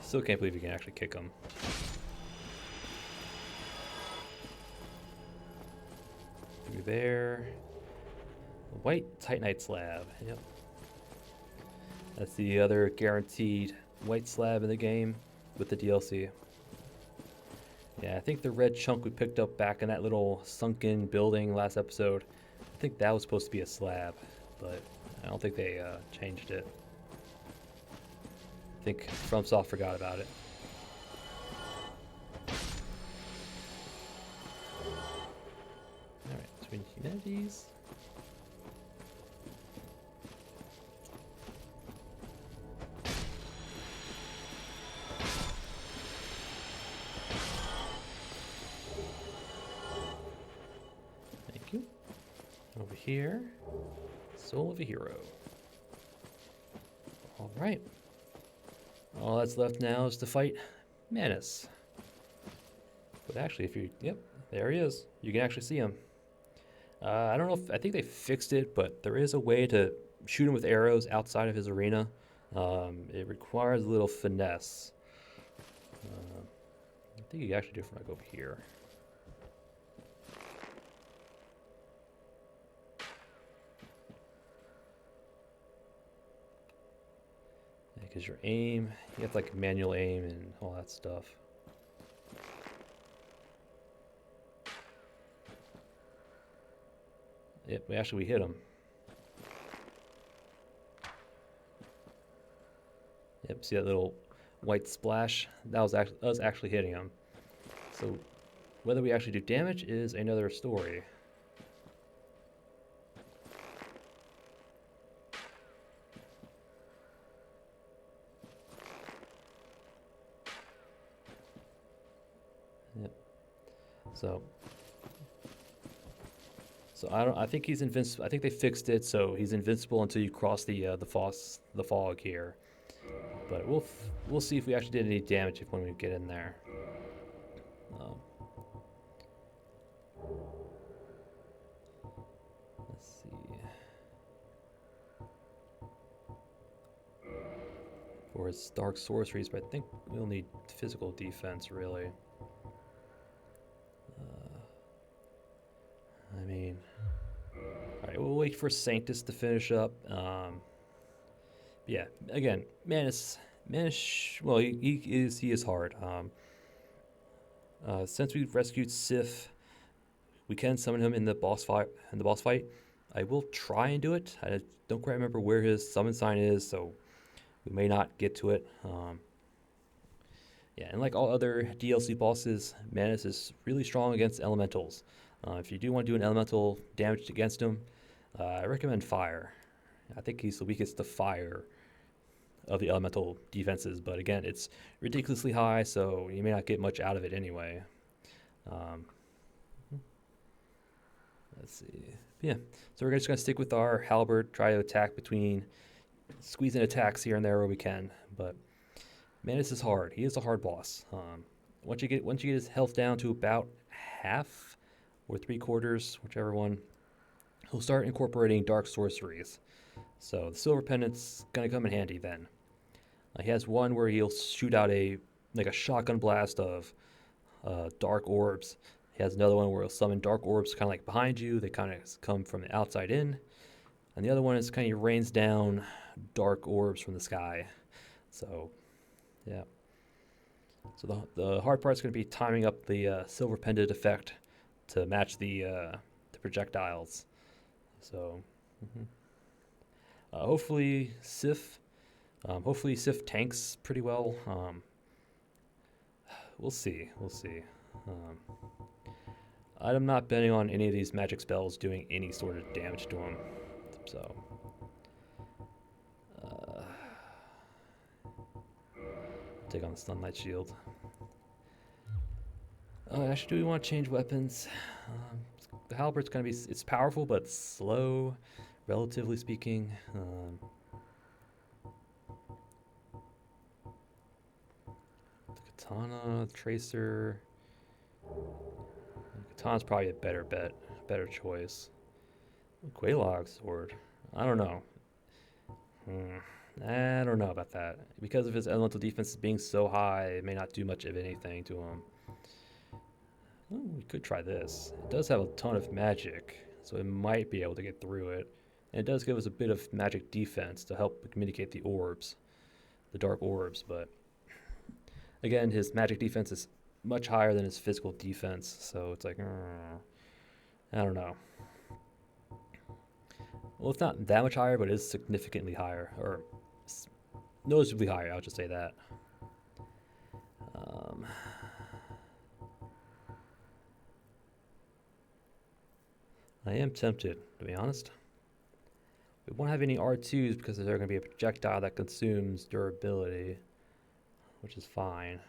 Still can't believe you can actually kick them. Through there. White Titanite slab. Yep. That's the other guaranteed white slab in the game with the DLC. Yeah, I think the red chunk we picked up back in that little sunken building last episode, I think that was supposed to be a slab, but I don't think they changed it. I think FromSoft forgot about it. Alright, between humanities. Thank you. Over here, Soul of a Hero. Alright. All that's left now is to fight Manus. But actually, if you, yep, there he is. You can actually see him. I don't know if, I think they fixed it, but there is a way to shoot him with arrows outside of his arena. It requires a little finesse. I think you can actually do it from like over here. Because your aim, you have like manual aim and all that stuff. Yep, we hit him. Yep, see that little white splash? That was us actually hitting him. So whether we actually do damage is another story. Yep. So I think he's invincible. I think they fixed it so he's invincible until you cross the fog here. But we'll see if we actually did any damage when we get in there. Let's see. For his dark sorceries, but I think we'll need physical defense really. I mean, all right, we'll wait for Sanctus to finish up. Yeah, again, Manus, well, he is hard. Since we've rescued Sif, we can summon him in the boss fight. I will try and do it. I don't quite remember where his summon sign is, so we may not get to it. Yeah, and like all other DLC bosses, Manus is really strong against elementals. If you do want to do an elemental damage against him, I recommend fire. I think he's the weakest to fire of the elemental defenses, but again, it's ridiculously high, so you may not get much out of it anyway. Let's see. Yeah, so we're just going to stick with our halberd, try to attack squeeze in attacks here and there where we can, but Manus is hard. He is a hard boss. Once you get his health down to about half or 3/4, whichever one, he'll start incorporating dark sorceries. So the silver pendant's gonna come in handy then. He has one where he'll shoot out a shotgun blast of dark orbs. He has another one where he'll summon dark orbs kind of like behind you. They kind of come from the outside in. And the other one is kind of rains down dark orbs from the sky. So, yeah. So the hard part's going to be timing up the silver pendant effect to match the projectiles. So, hopefully Sif tanks pretty well. We'll see. I'm not betting on any of these magic spells doing any sort of damage to him. So, take on the Sunlight Shield. Actually, do we want to change weapons? The halberd's gonna be, it's powerful but slow, relatively speaking. The katana, tracer. Katana's probably a better bet, better choice. Quelaag sword. I don't know. I don't know about that. Because of his elemental defense being so high, it may not do much of anything to him. Ooh, we could try this. It does have a ton of magic, so it might be able to get through it. And it does give us a bit of magic defense to help communicate the orbs, the dark orbs, but again, his magic defense is much higher than his physical defense, so it's like, I don't know. Well, it's not that much higher, but it is significantly higher, or Noticeably higher, I'll just say that. I am tempted, to be honest. We won't have any R2s because there's going to be a projectile that consumes durability, which is fine.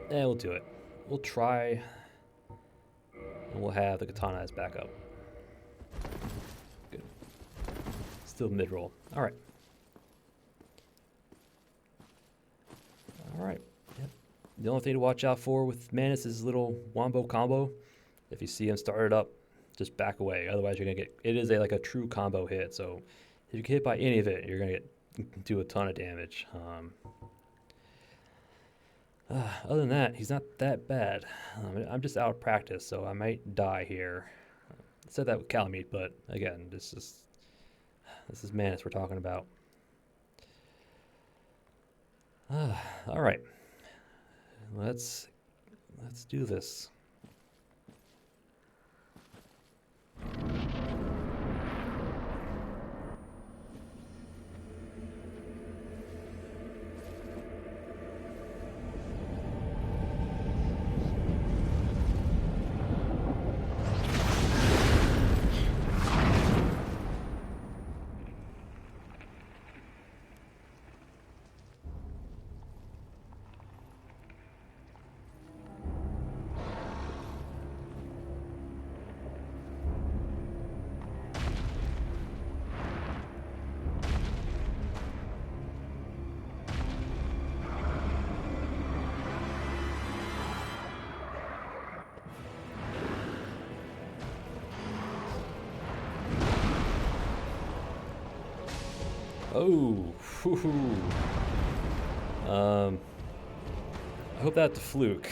Yeah, we'll do it. We'll try, and we'll have the katana as backup. Good. Still mid-roll. Alright. Alright. Yep. The only thing to watch out for with Manus is little wombo combo. If you see him start it up, just back away. Otherwise, you're gonna get. It is like a true combo hit. So if you get hit by any of it, you're gonna do a ton of damage. Other than that, he's not that bad. I'm just out of practice, so I might die here. I said that with Calamite, but again, this is Manus we're talking about. All right, let's do this. Oh, whoo-hoo. I hope that's a fluke.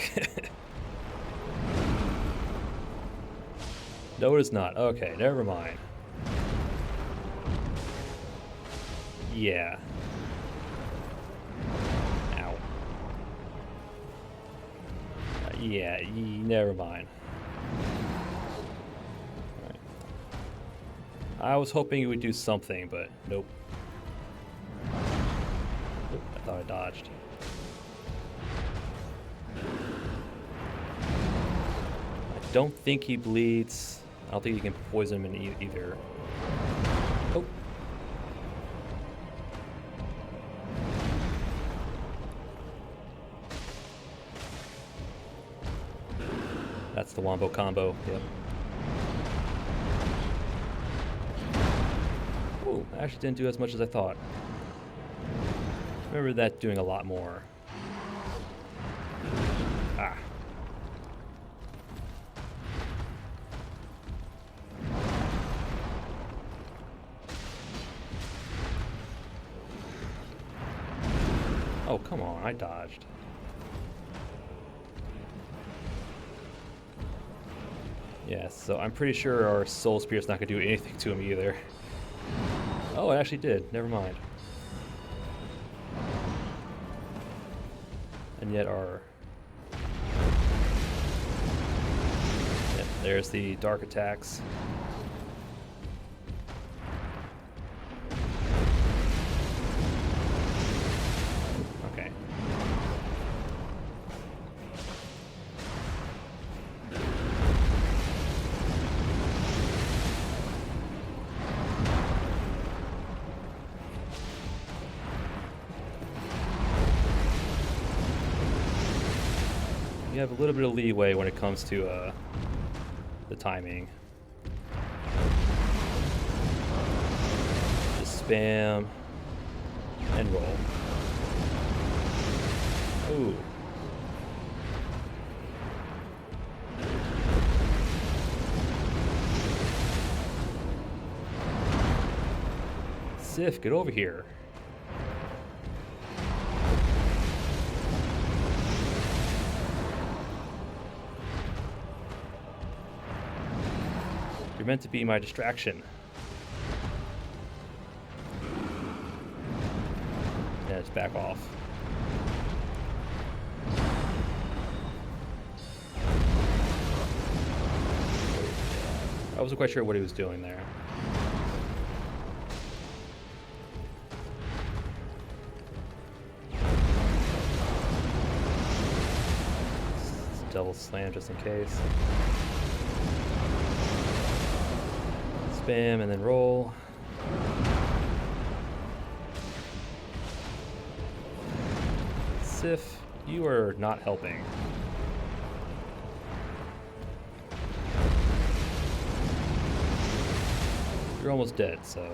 No, it is not. Okay, never mind. Yeah. Ow. Yeah, never mind. All right. I was hoping it would do something, but nope. I thought I dodged. I don't think he bleeds. I don't think you can poison him in either. Oh. That's the wombo combo. Yep. Ooh, I actually didn't do as much as I thought. Remember that doing a lot more. Ah. Oh, come on, I dodged. Yeah, so I'm pretty sure our Soul Spear's not going to do anything to him either. Oh, it actually did. Never mind. And yet our... Yep, there's the dark attacks. Okay. You have a little bit of leeway when it comes to the timing. Just spam and roll. Ooh. Sif, get over here. You're meant to be my distraction. Yeah, just back off. I wasn't quite sure what he was doing there. double slam just in case. Spam and then roll. Sif, you are not helping. You're almost dead, so...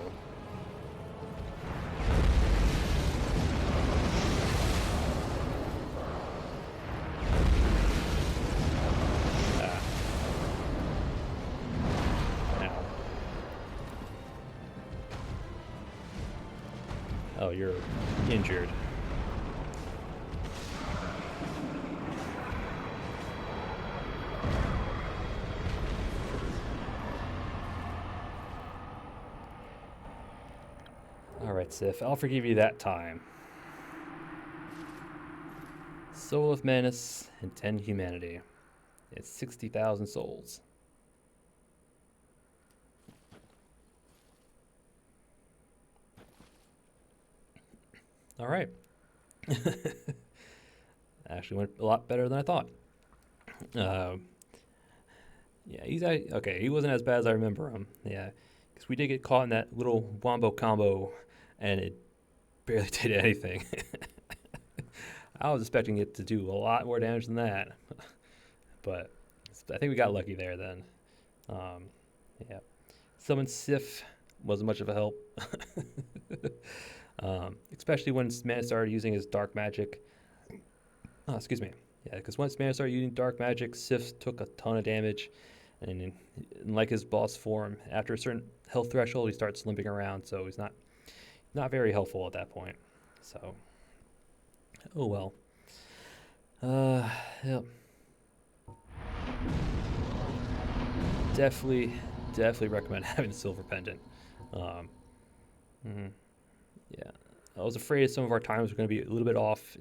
Oh, you're injured. Alright, Sif, I'll forgive you that time. Soul of Manus and 10 humanity. It's 60,000 souls. Alright. Actually went a lot better than I thought. Yeah, okay, he wasn't as bad as I remember him. Yeah, because we did get caught in that little wombo combo, and it barely did anything. I was expecting it to do a lot more damage than that. But I think we got lucky there then. Yeah. Summon Sif wasn't much of a help. Especially when Manus started using his dark magic. Oh, excuse me. Yeah, because once Manus started using dark magic, Sif took a ton of damage. And like his boss form, after a certain health threshold, he starts limping around, so he's not very helpful at that point. So, oh well. Yep. Definitely recommend having the silver pendant. Yeah, I was afraid some of our times were going to be a little bit off.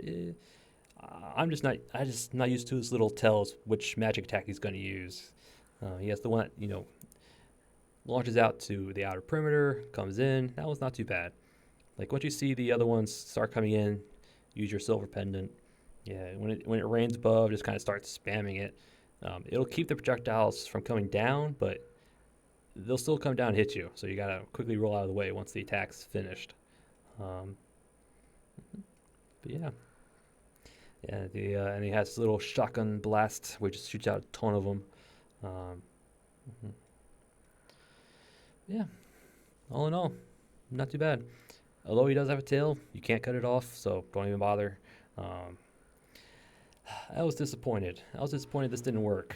I'm just not used to his little tells which magic attack he's going to use. He has the one that, launches out to the outer perimeter, comes in. That was not too bad. Like once you see the other ones start coming in, use your silver pendant. Yeah, when it rains above, just kind of start spamming it. It'll keep the projectiles from coming down, but they'll still come down and hit you. So you gotta quickly roll out of the way once the attack's finished. But yeah, and he has this little shotgun blast, which just shoots out a ton of them. Yeah, all in all, not too bad. Although he does have a tail, you can't cut it off, so don't even bother. I was disappointed. This didn't work.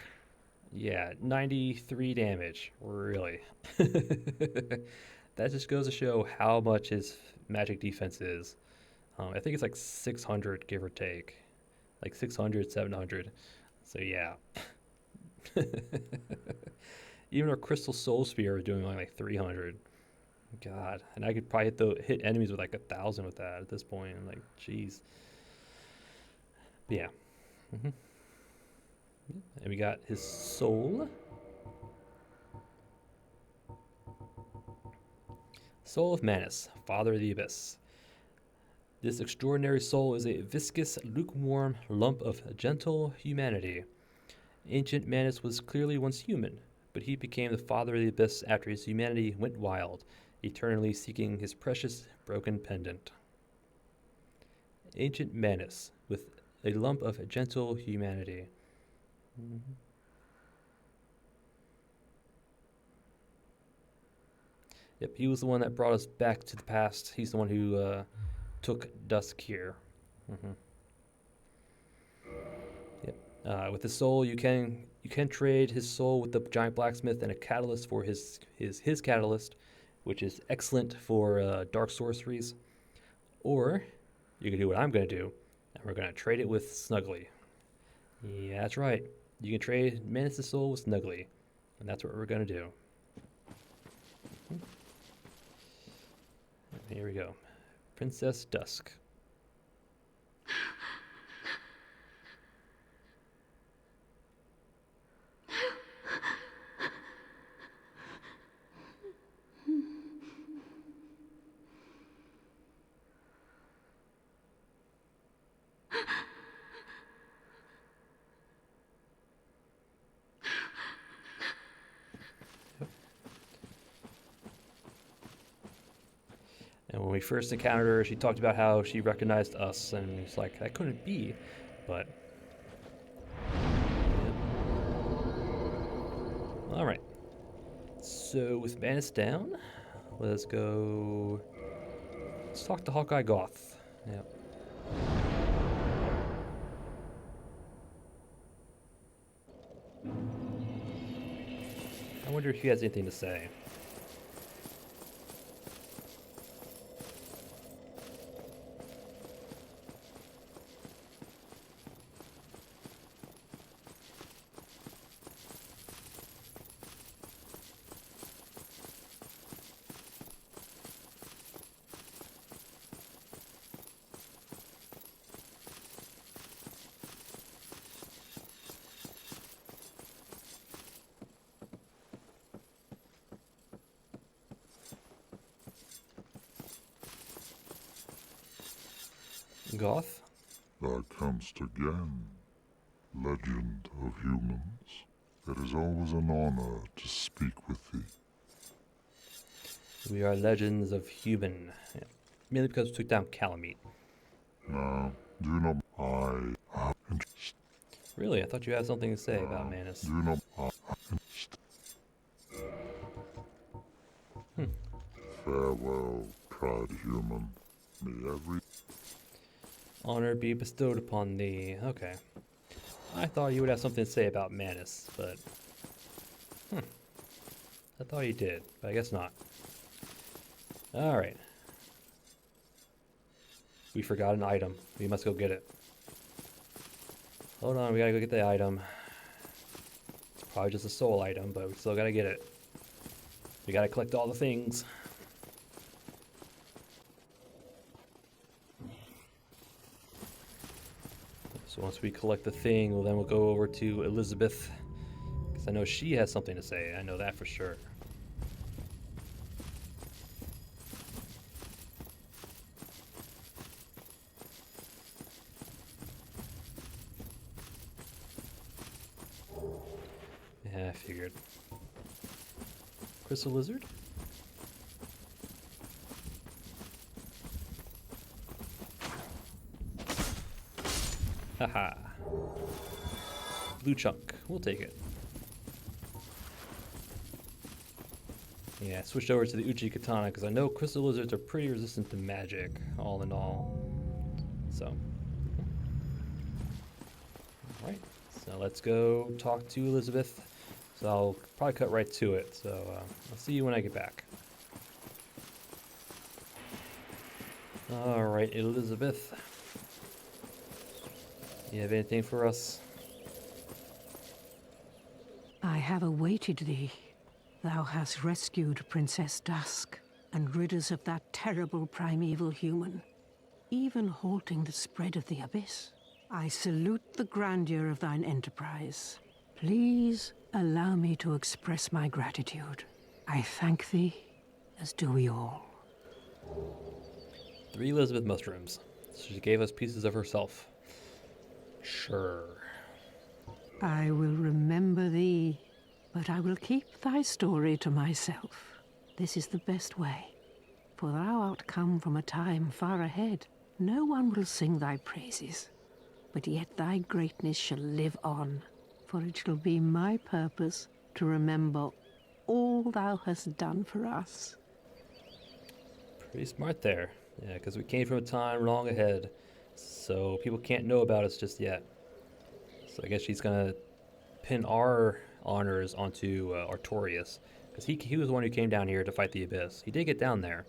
Yeah, 93 damage. Really. That just goes to show how much his magic defense is. I think it's like 600, give or take. Like 600, 700. So yeah. Even our Crystal Soul Spear is doing only like 300. God. And I could probably hit enemies with like 1,000 with that at this point. I'm like, jeez. But yeah. And we got his soul. Soul of Manus, Father of the Abyss. This extraordinary soul is a viscous, lukewarm lump of gentle humanity. Ancient Manus was clearly once human, but he became the Father of the Abyss after his humanity went wild, eternally seeking his precious broken pendant. Ancient Manus, with a lump of gentle humanity. Yep, he was the one that brought us back to the past. He's the one who took Dusk here. Yep. With the soul, you can trade his soul with the giant blacksmith and a catalyst for his catalyst, which is excellent for dark sorceries. Or you can do what I'm going to do, and we're going to trade it with Snuggly. Yeah, that's right. You can trade Manus' soul with Snuggly, and that's what we're going to do. Here we go. Princess Dusk. And when we first encountered her, she talked about how she recognized us, and it's like, that couldn't be, but... Yeah. Alright. So, with Manus down, let's go... Let's talk to Hawkeye Goth. Yep. I wonder if he has anything to say. Goth? Thou comest again, legend of humans. It is always an honor to speak with thee. We are legends of human. Yeah. Mainly because we took down Calamite. Now, do not I have interest. Really? I thought you had something to say about Manus. Do not I have interest. Farewell, proud human. May every Honor be bestowed upon thee. Okay. I thought you would have something to say about Manus, but... I thought you did, but I guess not. Alright. We forgot an item. We must go get it. Hold on, we gotta go get the item. It's probably just a soul item, but we still gotta get it. We gotta collect all the things. So once we collect the thing, well, then we'll go over to Elizabeth. Because I know she has something to say. I know that for sure. Yeah, I figured. Crystal Lizard? Haha. Blue chunk. We'll take it. Yeah, switched over to the Uchi Katana because I know crystal lizards are pretty resistant to magic, all in all. So. Alright. So let's go talk to Elizabeth. So I'll probably cut right to it. So I'll see you when I get back. Alright, Elizabeth. You have anything for us? I have awaited thee. Thou hast rescued Princess Dusk and rid us of that terrible primeval human, even halting the spread of the abyss. I salute the grandeur of thine enterprise. Please allow me to express my gratitude. I thank thee, as do we all. 3 Elizabeth mushrooms. She gave us pieces of herself. Sure. I will remember thee, but I will keep thy story to myself. This is the best way, for thou art come from a time far ahead. No one will sing thy praises, but yet thy greatness shall live on, for it shall be my purpose to remember all thou hast done for us. Pretty smart there. Yeah, because we came from a time long ahead, so people can't know about us just yet. So I guess she's gonna pin our honors onto Artorias, because he was the one who came down here to fight the Abyss. He did get down there,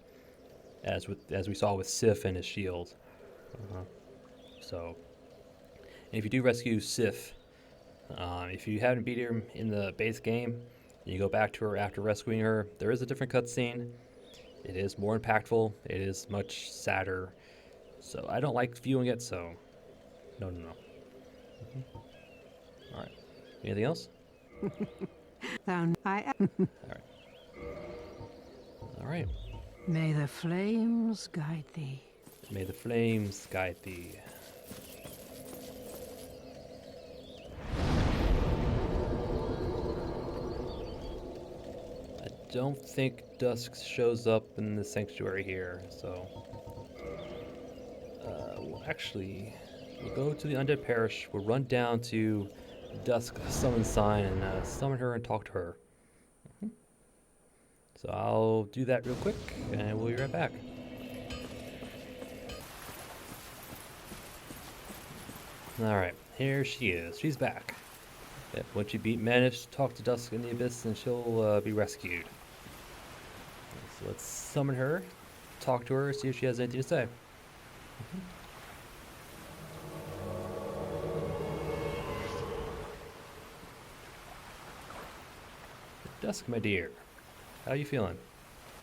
as we saw with Sif and his shield. So, and if you do rescue Sif, if you haven't beat her in the base game, and you go back to her after rescuing her, there is a different cutscene. It is more impactful. It is much sadder. So I don't like viewing it. So, no. All right. Anything else? I am. All right. May the flames guide thee. May the flames guide thee. I don't think Dusk shows up in the sanctuary here, so... actually, we'll go to the Undead Parish, we'll run down to Dusk Summon Sign and summon her and talk to her. So I'll do that real quick, and we'll be right back. Alright, here she is. She's back. Yep, once you beat Manus, talk to Dusk in the Abyss, and she'll be rescued. So let's summon her, talk to her, see if she has anything to say. Dusk, my dear, how are you feeling?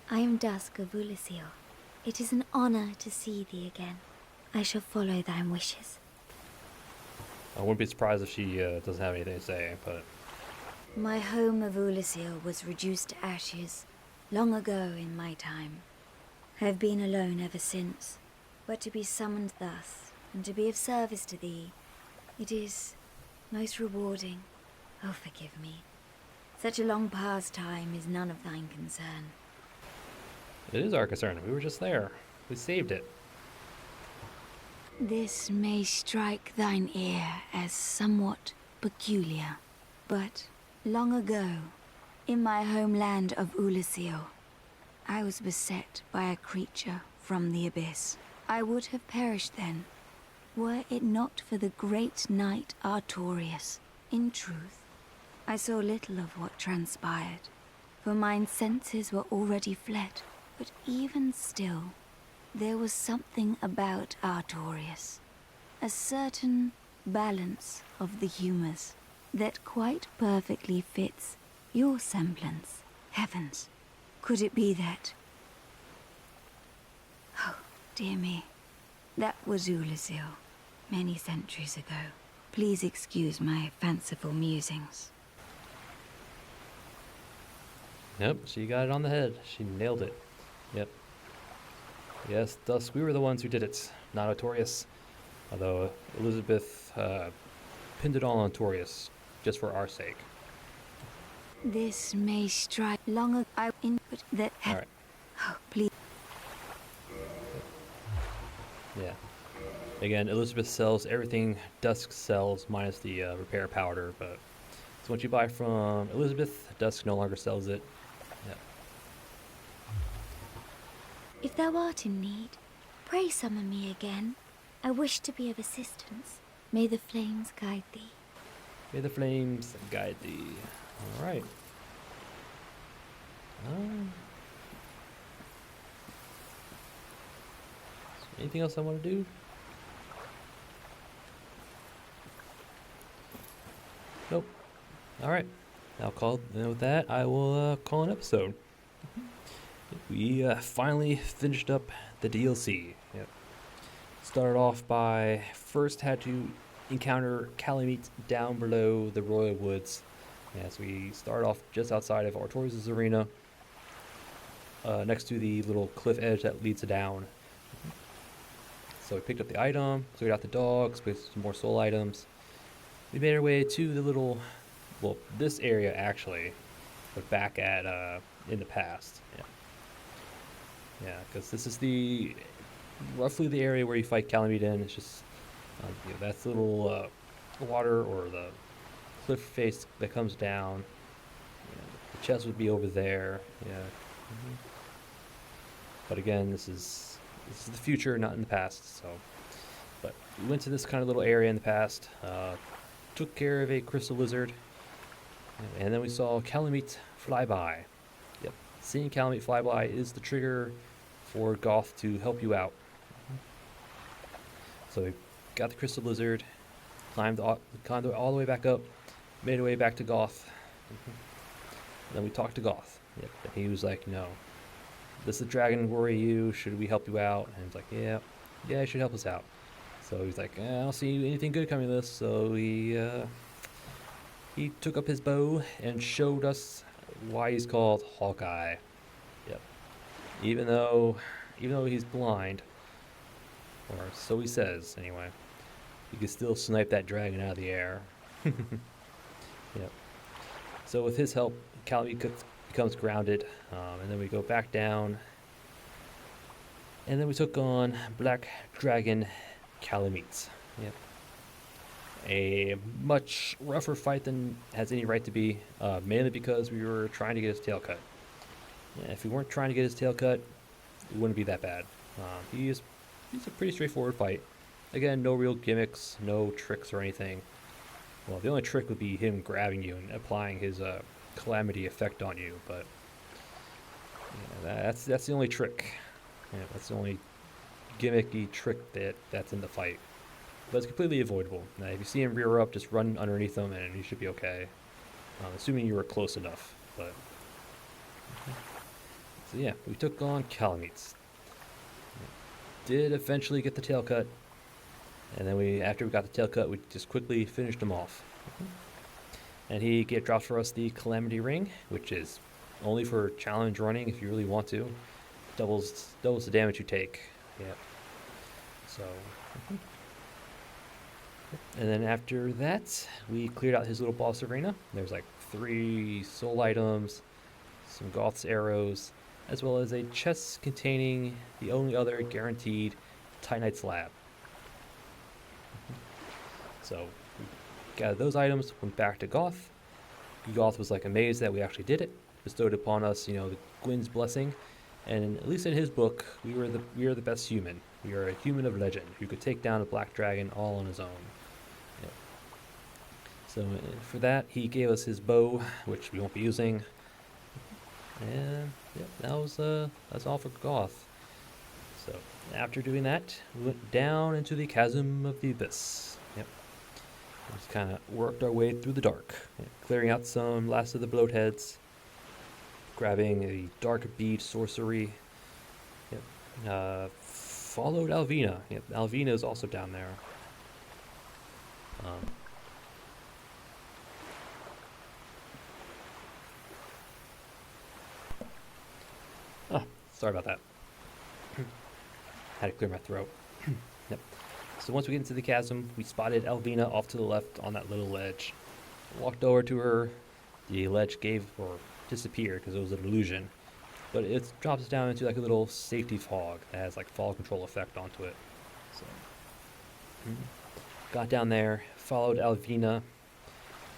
I am Dusk of Ulisil. It is an honor to see thee again. I shall follow thine wishes. I wouldn't be surprised if she doesn't have anything to say, but... My home of Ulisil was reduced to ashes long ago in my time. I have been alone ever since, but to be summoned thus, and to be of service to thee, it is most rewarding. Oh, forgive me. Such a long past time is none of thine concern. It is our concern. We were just there. We saved it. This may strike thine ear as somewhat peculiar, but long ago, in my homeland of Ulisil, I was beset by a creature from the abyss. I would have perished then, were it not for the great knight Artorius. In truth, I saw little of what transpired, for mine senses were already fled, but even still, there was something about Artorius, a certain balance of the humors that quite perfectly fits your semblance. Heavens, could it be that? Oh, dear me, that was Ulisil, many centuries ago. Please excuse my fanciful musings. Yep, she got it on the head. She nailed it. Yep. Yes, Dusk, we were the ones who did it, not Artorius. Although Elizabeth pinned it all on Artorius, just for our sake. This may strike long ago. I input that. Alright. Oh, please. Yeah. Again, Elizabeth sells everything Dusk sells, minus the repair powder, but... So once you buy from Elizabeth, Dusk no longer sells it. Yep. If thou art in need, pray summon me again. I wish to be of assistance. May the flames guide thee. May the flames guide thee. Alright. Anything else I want to do? Nope. Alright. And with that, I will call an episode. We finally finished up the DLC. Yep. Started off by first had to encounter Calamite down below the Royal Woods. As we start off just outside of Artorius' arena, next to the little cliff edge that leads down. So we picked up the item, cleared out the dogs, with some more soul items. We made our way to the little, well, this area actually, but back at in the past. Yeah, because this is roughly the area where you fight Calamite in. It's just that's the little water or the cliff face that comes down. The chest would be over there. Yeah. But again, this is the future, not in the past. So, but we went to this kind of little area in the past. Took care of a crystal lizard, and then we saw Calamite fly by. Yep, seeing Calamite fly by is the trigger for Goth to help you out. So we got the crystal lizard, climbed the conduit all the way back up, made our way back to Goth. Then we talked to Goth. Yep, and he was like, "No, does the dragon worry you? Should we help you out?" And he's like, "Yeah, it should help us out." So he's like, "I don't see anything good coming of this." So he took up his bow and showed us why he's called Hawkeye. Yep. Even though he's blind, or so he says anyway, he can still snipe that dragon out of the air. Yep. So with his help, Calamite becomes grounded, and then we go back down, and then we took on Black Dragon Calamite. Yep. A much rougher fight than has any right to be, mainly because we were trying to get his tail cut. Yeah, if we weren't trying to get his tail cut, it wouldn't be that bad. He's a pretty straightforward fight. Again, no real gimmicks, no tricks or anything. Well, the only trick would be him grabbing you and applying his calamity effect on you, but yeah, that's the only trick. Yeah, that's the only gimmicky trick that's in the fight. But it's completely avoidable. Now, if you see him rear up, just run underneath him and you should be okay. Assuming you were close enough. But so yeah, we took on Calamite. Did eventually get the tail cut. And then after we got the tail cut, we just quickly finished him off. And he drops for us the Calamity Ring, which is only for challenge running if you really want to. Doubles the damage you take. Yep. So. And then after that, we cleared out his little boss arena. There's like 3 soul items, some Goth's arrows, as well as a chest containing the only other guaranteed Titanite slab. So we gathered those items, went back to Goth. Goth was like amazed that we actually did it, bestowed upon us, the Gwyn's blessing, and at least in his book, we are the best human. We are a human of legend who could take down a black dragon all on his own. Yep. So for that, he gave us his bow, which we won't be using. And yep, that's all for Goth. So after doing that, we went down into the chasm of the abyss. Yep. We just kind of worked our way through the dark, clearing out some last of the bloatheads, grabbing a dark bead sorcery. Yep. Followed Alvina. Yep, Alvina is also down there. Sorry about that. Had to clear my throat. Yep. So once we get into the chasm, we spotted Alvina off to the left on that little ledge. Walked over to her. The ledge disappeared because it was an illusion. But it drops us down into like a little safety fog that has like fall control effect onto it. So got down there, followed Alvina,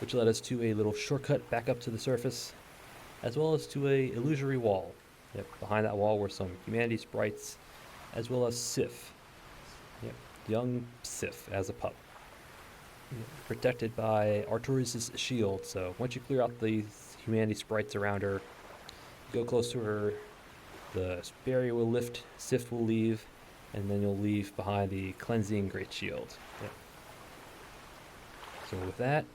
which led us to a little shortcut back up to the surface, as well as to a illusory wall. Yep, behind that wall were some humanity sprites, as well as Sif. Yep, young Sif as a pup. Yep, protected by Artorias' shield, so once you clear out the humanity sprites around her, go close to her, the barrier will lift, Sif will leave, and then you'll leave behind the cleansing great shield. Yep. So with that,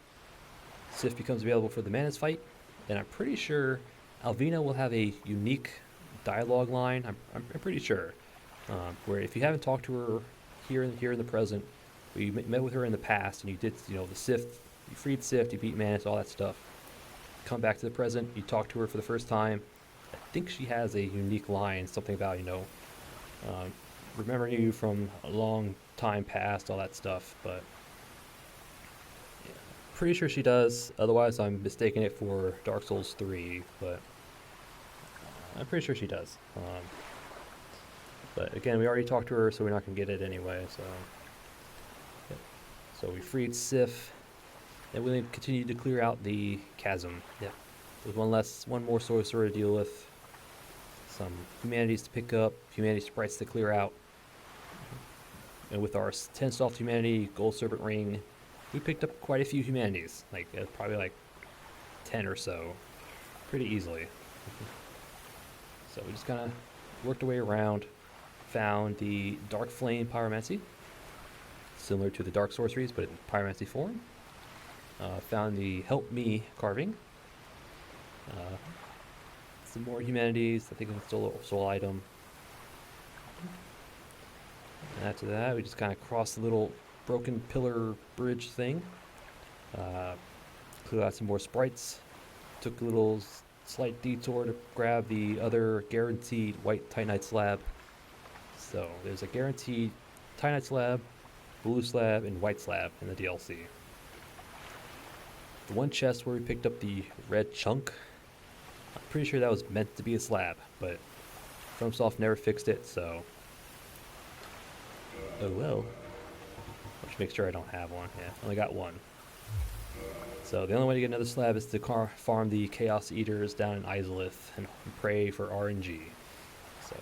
Sif becomes available for the Manus fight, and I'm pretty sure Alvina will have a unique dialogue line. I'm pretty sure, where if you haven't talked to her here in the present, we met with her in the past, and you did the Sif, you freed Sif, you beat Manus, all that stuff. Come back to the present, you talk to her for the first time. I think she has a unique line, something about remembering you from a long time past, all that stuff. But yeah, pretty sure she does. Otherwise, I'm mistaking it for Dark Souls 3. But I'm pretty sure she does. But again, we already talked to her, so we're not gonna get it anyway. So, yeah. So we freed Sif, and we continued to clear out the chasm. Yeah, there's one more sorcerer to deal with. Some humanities to pick up, humanity sprites to clear out. And with our 10 soft humanity, gold serpent ring, we picked up quite a few humanities. Probably like 10 or so. Pretty easily. So we just kind of worked our way around, found the Dark Flame Pyromancy, similar to the Dark Sorceries, but in Pyromancy form. Found the Help Me carving. Some more humanities, I think it's a soul item. And after that, we just kind of crossed the little broken pillar bridge thing. Cleared out some more sprites. Took a little slight detour to grab the other guaranteed white Titanite slab. So there's a guaranteed Titanite slab, blue slab, and white slab in the DLC. The one chest where we picked up the red chunk, I'm pretty sure that was meant to be a slab, but FromSoft never fixed it, so... Oh well. Let's make sure I don't have one. Yeah, only got one. So the only way to get another slab is to farm the Chaos Eaters down in Izalith and pray for RNG. So,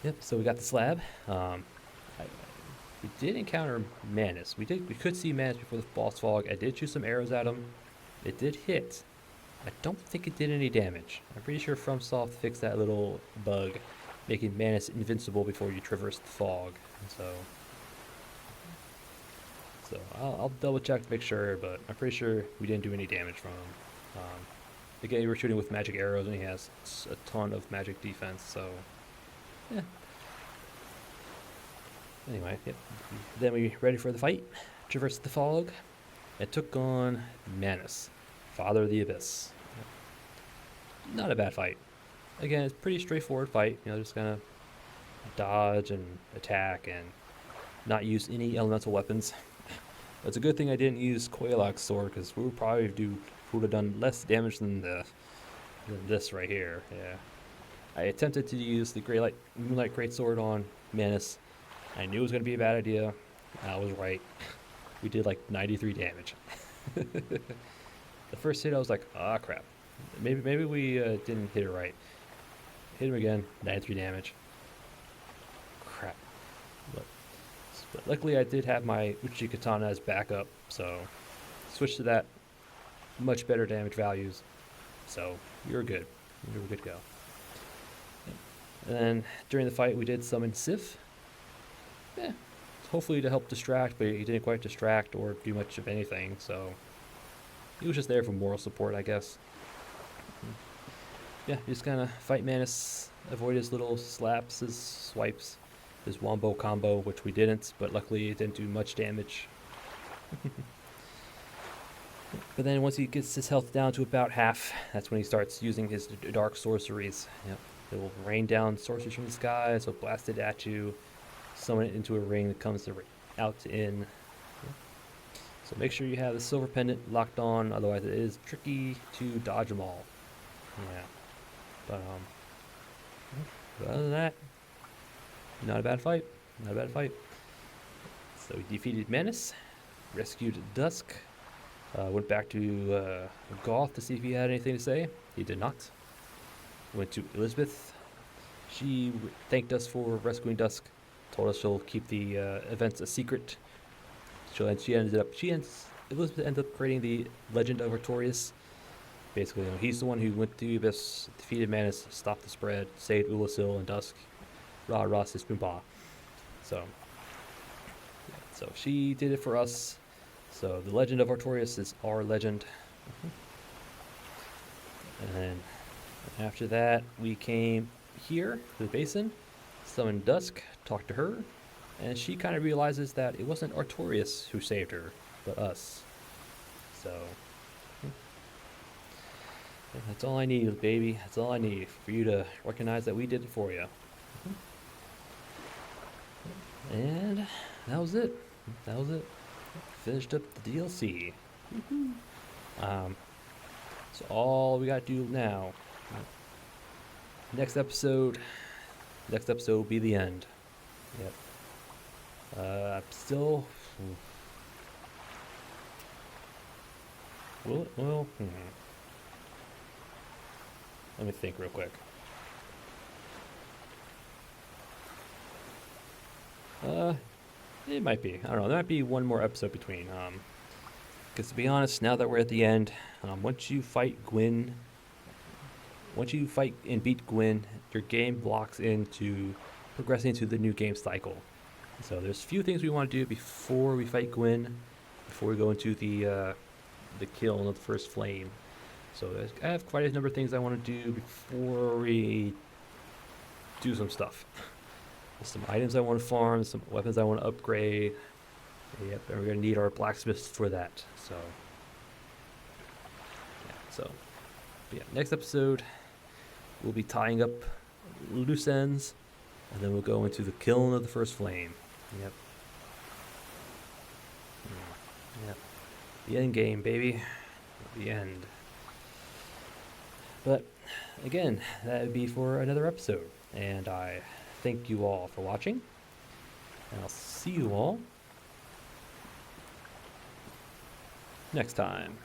yep. So we got the slab. We did encounter Manus. We could see Manus before the boss fog. I did shoot some arrows at him. It did hit. I don't think it did any damage. I'm pretty sure FromSoft fixed that little bug, making Manus invincible before you traverse the fog. So I'll double check to make sure, but I'm pretty sure we didn't do any damage from him. Again, we were shooting with magic arrows, and he has a ton of magic defense, so yeah. Anyway, yep. Then we ready for the fight. Traversed the fog. It took on Manus, Father of the Abyss. Not a bad fight. Again, it's a pretty straightforward fight. You know, just kind of dodge and attack and not use any elemental weapons. It's a good thing I didn't use Quailog's sword, because we would have done less damage than this right here. Yeah, I attempted to use the Moonlight Greatsword on Manus. I knew it was going to be a bad idea. I was right. We did like 93 damage. The first hit, I was like, ah, crap. Maybe we didn't hit it right. Hit him again, 93 damage. Crap. But luckily I did have my Uchi Katana as backup, so switched to that. Much better damage values. So we were good. We were good to go. And then during the fight we did summon Sif. Yeah, hopefully to help distract, but he didn't quite distract or do much of anything, so he was just there for moral support, I guess. Yeah, just kind of fight Manus, avoid his little slaps, his swipes, his wombo combo, which we didn't, but luckily it didn't do much damage. But then once he gets his health down to about half, that's when he starts using his dark sorceries. Yep. It will rain down sorceries from the sky, so blast it at you, summon it into a ring that comes out to in. So make sure you have the silver pendant locked on, otherwise it is tricky to dodge them all. Yeah. But other than that, not a bad fight. Not a bad fight. So we defeated Manus, rescued Dusk, went back to Goth to see if he had anything to say. He did not. Went to Elizabeth. She thanked us for rescuing Dusk. Told us she'll keep the events a secret. Elizabeth ended up creating the Legend of Artorias. Basically, you know, he's the one who went to the Abyss, defeated Manus, stopped the spread, saved Ulasil and Dusk. Ra Ras is Pumpa. So she did it for us. So the Legend of Artorias is our legend. And then after that, we came here to the basin, summoned Dusk, talked to her, and she kind of realizes that it wasn't Artorias who saved her, but us. So that's all I need, baby. That's all I need for you to recognize that we did it for you. And that was it. That was it. Finished up the DLC. So all we gotta do now. Next episode will be the end. Yep. Still. Will it? Well. Let me think real quick. It might be. I don't know. There might be one more episode between. Because to be honest, now that we're at the end, once you fight and beat Gwyn, your game locks into progressing to the new game cycle. So there's a few things we want to do before we fight Gwyn, before we go into the kiln of the first flame. So I have quite a number of things I want to do before we do some stuff. There's some items I want to farm, some weapons I want to upgrade. Yep, and we're going to need our blacksmiths for that. So, next episode, we'll be tying up loose ends, and then we'll go into the kiln of the first flame. Yep. The end game, baby. The end. But again, that would be for another episode. And I thank you all for watching. And I'll see you all next time.